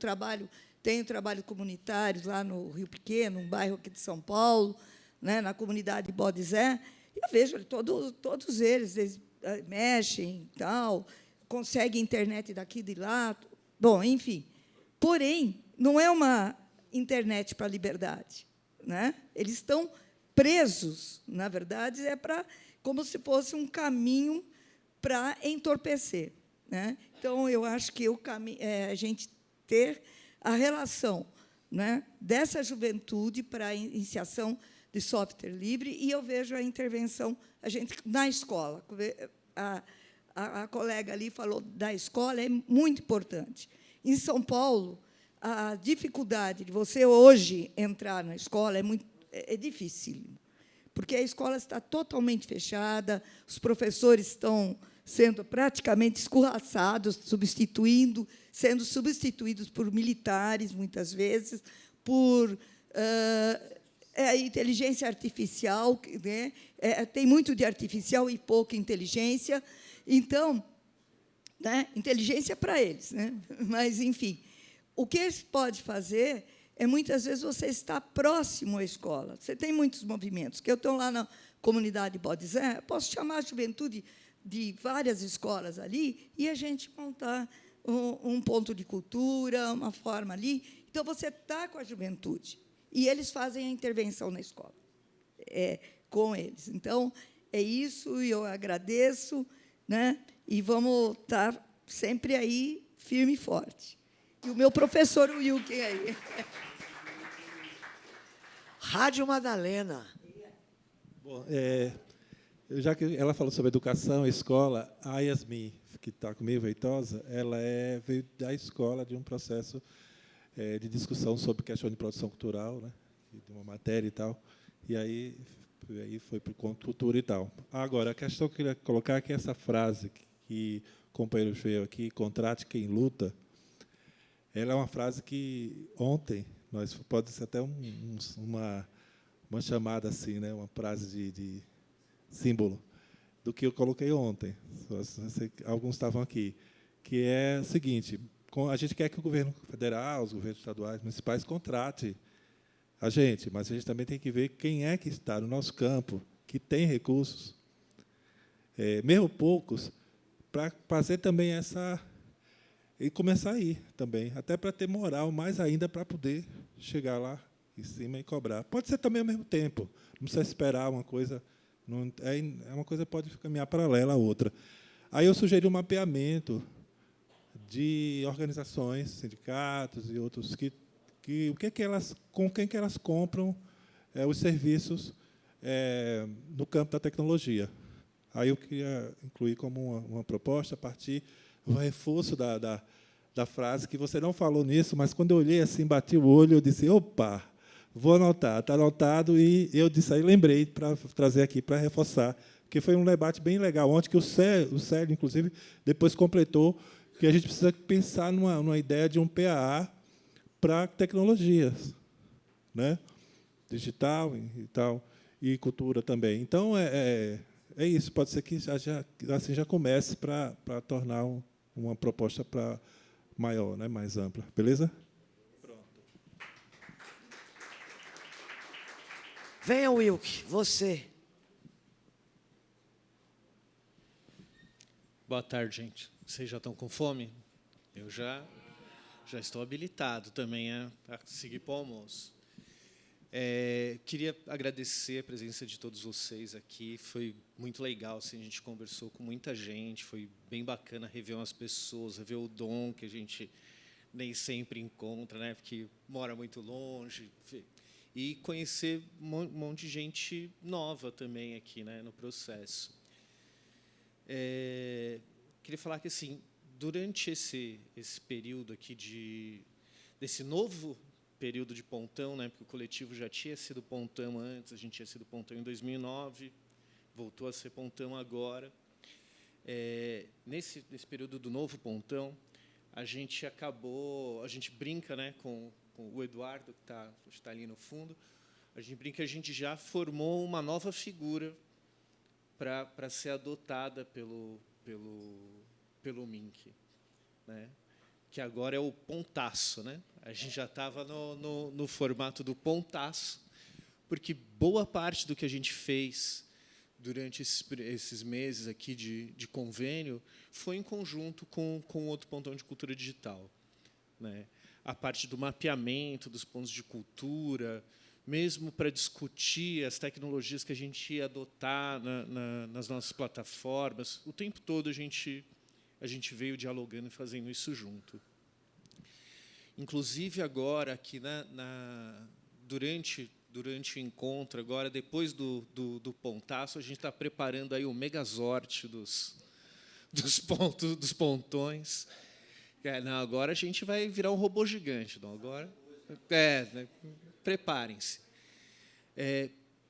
tenho trabalho comunitário lá no Rio Pequeno, um bairro aqui de São Paulo, na comunidade Bodizé, e eu vejo todos eles mexem e tal, conseguem internet daqui e de lá. Bom, enfim. Porém, não é uma internet para a liberdade. Eles estão presos, na verdade, como se fosse um caminho para entorpecer. Então, eu acho que a gente ter a relação dessa juventude para a iniciação de software livre, e eu vejo a intervenção na escola. A colega ali falou da escola, é muito importante. Em São Paulo, a dificuldade de você hoje entrar na escola é difícil, porque a escola está totalmente fechada, os professores estão sendo praticamente escorraçados, sendo substituídos por militares, muitas vezes, por É a inteligência artificial, né? Tem muito de artificial e pouca inteligência. Então, né? Inteligência para eles, né? Mas, enfim, o que eles podem fazer é, muitas vezes, você estar próximo à escola. Você tem muitos movimentos, que eu estou lá na comunidade Bodizé, posso chamar a juventude de várias escolas ali e a gente montar um ponto de cultura, uma forma ali. Então, você está com a juventude e eles fazem a intervenção na escola com eles. Então, é isso, e eu agradeço, né? E vamos estar sempre aí, firme e forte. E o meu professor Wilkin aí. Rádio Madalena. Bom, já que ela falou sobre educação, escola, a Yasmin, que está comigo, Veitosa, ela veio da escola de um processo de discussão sobre questão de produção cultural, né, de uma matéria e tal, e aí foi para o cultura e tal. Agora, a questão que eu queria colocar é que essa frase que o companheiro veio aqui, contrate quem luta, ela é uma frase que ontem, pode ser até uma chamada assim, né, uma frase de símbolo do que eu coloquei ontem. Alguns estavam aqui, que é o seguinte: a gente quer que o governo federal, os governos estaduais, municipais contrate a gente, mas a gente também tem que ver quem é que está no nosso campo, que tem recursos, mesmo poucos, para fazer também e começar a ir também, até para ter moral mais ainda para poder chegar lá em cima e cobrar. Pode ser também ao mesmo tempo, não precisa esperar uma coisa, uma coisa pode caminhar paralela à outra. Aí eu sugeri um mapeamento de organizações, sindicatos e outros com quem que elas compram os serviços no campo da tecnologia. Aí eu queria incluir como uma proposta a partir do reforço da frase, que você não falou nisso, mas quando eu olhei assim, bati o olho, eu disse, opa, vou anotar, está anotado, e eu disse, aí lembrei para trazer aqui, para reforçar, porque foi um debate bem legal ontem, que o Célio, inclusive, depois completou, que a gente precisa pensar numa ideia de um PAA para tecnologias, né? Digital e tal, e cultura também. Então, é isso, pode ser que já comece para tornar uma proposta maior, né, mais ampla. Beleza? Pronto. Venha, Wilk, você. Boa tarde, gente. Vocês já estão com fome? Eu já estou habilitado também a seguir para o almoço. Queria agradecer a presença de todos vocês aqui. Foi muito legal, assim, a gente conversou com muita gente, foi bem bacana rever umas pessoas, rever o Dom, que a gente nem sempre encontra, né, porque mora muito longe, e conhecer um monte de gente nova também aqui, né, no processo. Queria falar que, assim, durante esse período aqui desse novo período de Pontão, né, porque o coletivo já tinha sido Pontão antes, a gente tinha sido Pontão em 2009, voltou a ser Pontão agora. Nesse período do novo Pontão, a gente brinca, né, com o Eduardo, que está ali no fundo, a gente brinca que a gente já formou uma nova figura para ser adotada pelo MINC, né? Que agora é o pontaço, né? A gente já estava no formato do pontaço, porque boa parte do que a gente fez durante esses meses aqui de convênio foi em conjunto com outro Pontão de Cultura Digital, né? A parte do mapeamento dos pontos de cultura, mesmo para discutir as tecnologias que a gente ia adotar nas nossas plataformas, o tempo todo a gente veio dialogando e fazendo isso junto. Inclusive, agora, aqui durante o encontro, agora, depois do pontaço, a gente está preparando aí o megazord dos pontões. Não, agora a gente vai virar um robô gigante. Não, agora, né, preparem-se.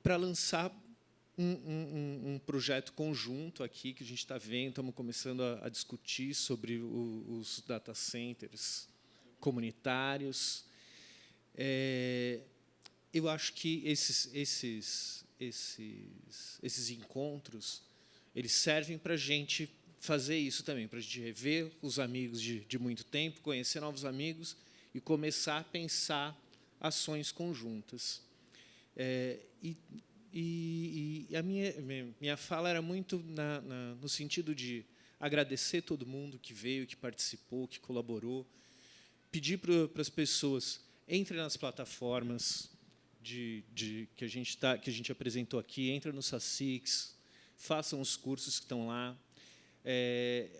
Para lançar um projeto conjunto aqui, que a gente está vendo, estamos começando a discutir sobre os data centers comunitários. eu acho que esses encontros, eles servem para a gente fazer isso também, para a gente rever os amigos de muito tempo, conhecer novos amigos e começar a pensar ações conjuntas. E a minha fala era muito no sentido de agradecer todo mundo que veio, que participou, que colaborou, pedir para as pessoas, entrem nas plataformas que a gente apresentou aqui, entrem no SACIX, façam os cursos que estão lá.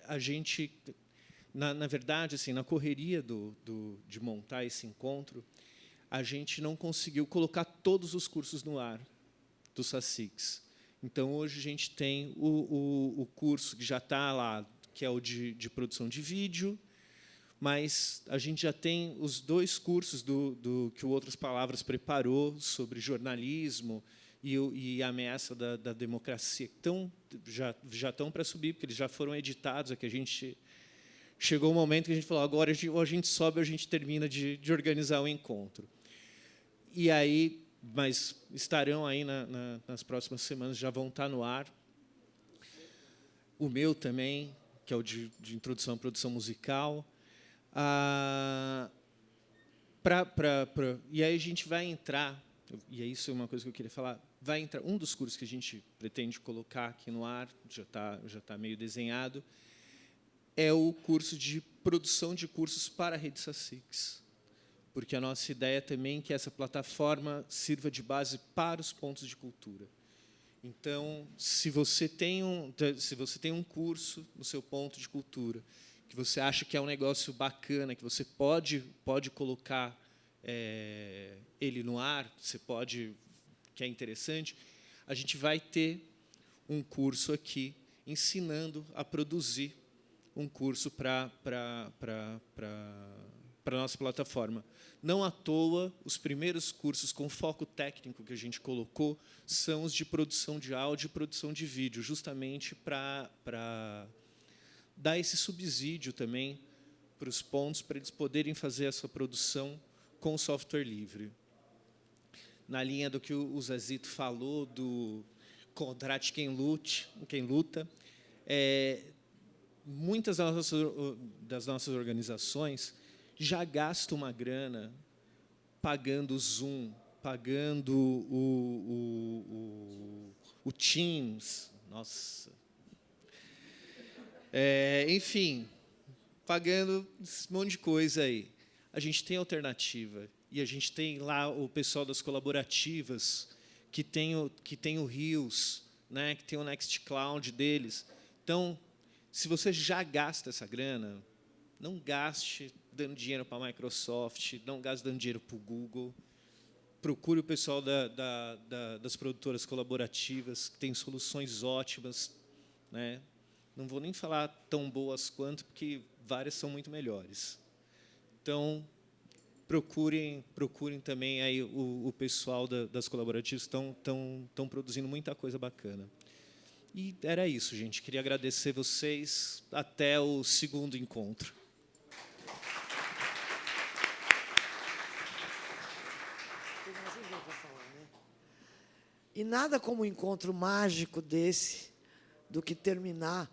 A gente, na verdade, assim, na correria de montar esse encontro, a gente não conseguiu colocar todos os cursos no ar do SACIX. Então, hoje, a gente tem o curso que já está lá, que é o de produção de vídeo, mas a gente já tem os 2 cursos que o Outras Palavras preparou sobre jornalismo e a ameaça da democracia. Então, já estão para subir, porque eles já foram editados. Aqui a gente chegou um momento que a gente falou, agora ou a gente sobe ou a gente termina de organizar o encontro. E aí, mas estarão aí nas próximas semanas, já vão estar no ar. O meu também, que é o de introdução à produção musical. E aí a gente vai entrar, e isso é uma coisa que eu queria falar, vai entrar um dos cursos que a gente pretende colocar aqui no ar, já tá meio desenhado, é o curso de produção de cursos para a Rede SACIX, porque a nossa ideia também é que essa plataforma sirva de base para os pontos de cultura. Então, se você tem um curso no seu ponto de cultura, que você acha que é um negócio bacana, que você pode colocar ele no ar, que é interessante, a gente vai ter um curso aqui ensinando a produzir um curso para a nossa plataforma. Não à toa, os primeiros cursos com foco técnico que a gente colocou são os de produção de áudio e produção de vídeo, justamente para dar esse subsídio também para os pontos, para eles poderem fazer essa produção com software livre. Na linha do que o Zezito falou, do contrate quem luta, muitas das nossas organizações já gastam uma grana pagando o Zoom, pagando o Teams. Nossa! Enfim, pagando um monte de coisa aí. A gente tem alternativa. E a gente tem lá o pessoal das colaborativas, que tem o Rios, né, que tem o Nextcloud deles. Então, se você já gasta essa grana, não gaste dando dinheiro para a Microsoft, não gaste dando dinheiro para o Google. Procure o pessoal das produtoras colaborativas, que tem soluções ótimas, né? Não vou nem falar tão boas quanto, porque várias são muito melhores. Então, procurem também aí o pessoal das colaborativas, estão produzindo muita coisa bacana. E era isso, gente. Queria agradecer vocês. Até o segundo encontro. E nada como um encontro mágico desse do que terminar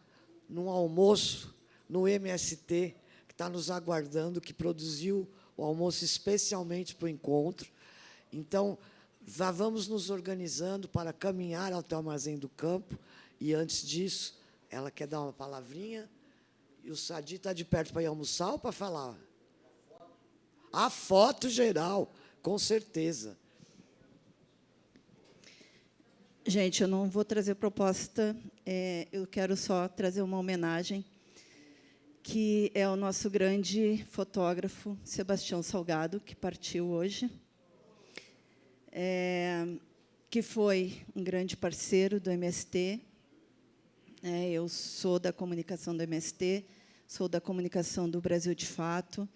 num almoço no MST, que está nos aguardando, que produziu o almoço especialmente para o encontro. Então, já vamos nos organizando para caminhar até o Armazém do Campo. E, antes disso, ela quer dar uma palavrinha. E o Sadi está de perto para ir almoçar ou para falar? A foto geral, com certeza. Gente, eu não vou trazer proposta, eu quero só trazer uma homenagem, que é o nosso grande fotógrafo, Sebastião Salgado, que partiu hoje, que foi um grande parceiro do MST. Eu sou da comunicação do MST, sou da comunicação do Brasil de Fato,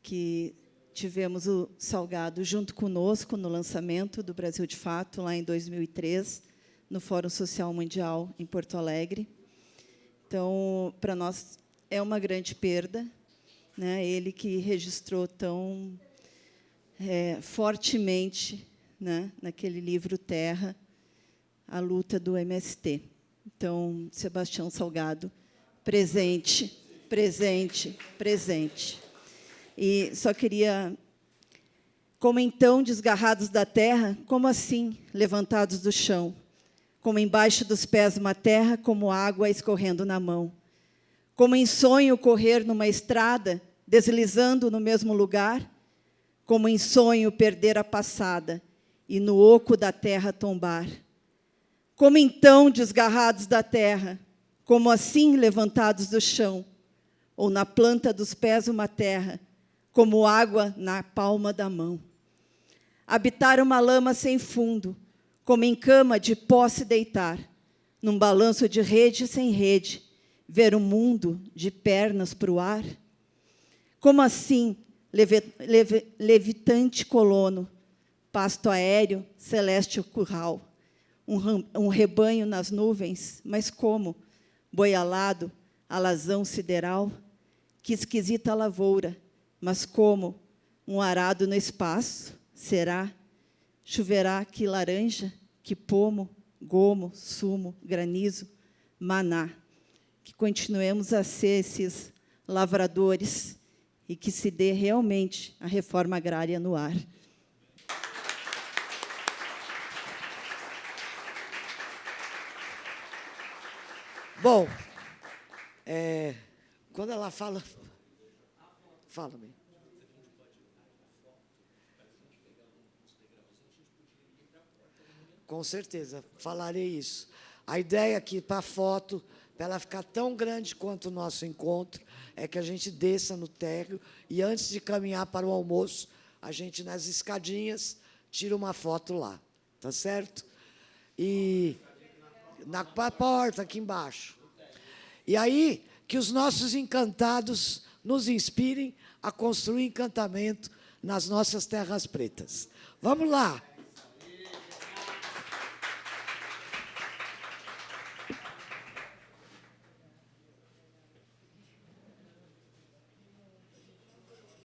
que tivemos o Salgado junto conosco no lançamento do Brasil de Fato, lá em 2003, no Fórum Social Mundial, em Porto Alegre. Então, para nós, é uma grande perda, né? Ele que registrou tão fortemente, né, naquele livro Terra, a luta do MST. Então, Sebastião Salgado, presente, presente, presente. E só queria... Como então, desgarrados da terra, como assim, levantados do chão? Como embaixo dos pés uma terra, como água escorrendo na mão. Como em sonho correr numa estrada, deslizando no mesmo lugar. Como em sonho perder a passada e no oco da terra tombar. Como então, desgarrados da terra, como assim, levantados do chão, ou na planta dos pés uma terra, como água na palma da mão. Habitar uma lama sem fundo, como em cama de pó se deitar, num balanço de rede sem rede, ver o mundo de pernas para o ar? Como assim, levitante colono, pasto aéreo, celeste curral, um rebanho nas nuvens, mas como? Boi alado, alazão sideral, que esquisita lavoura, mas como? Um arado no espaço, será? Choverá que laranja, que pomo, gomo, sumo, granizo, maná. Que continuemos a ser esses lavradores e que se dê realmente a reforma agrária no ar. Bom, quando ela fala... Fala-me. Com certeza, falarei isso. A ideia aqui para a foto, para ela ficar tão grande quanto o nosso encontro, é que a gente desça no térreo e, antes de caminhar para o almoço, a gente, nas escadinhas, tira uma foto lá. Tá certo? E na porta, aqui embaixo. E aí, que os nossos encantados nos inspirem a construir encantamento nas nossas terras pretas. Vamos lá!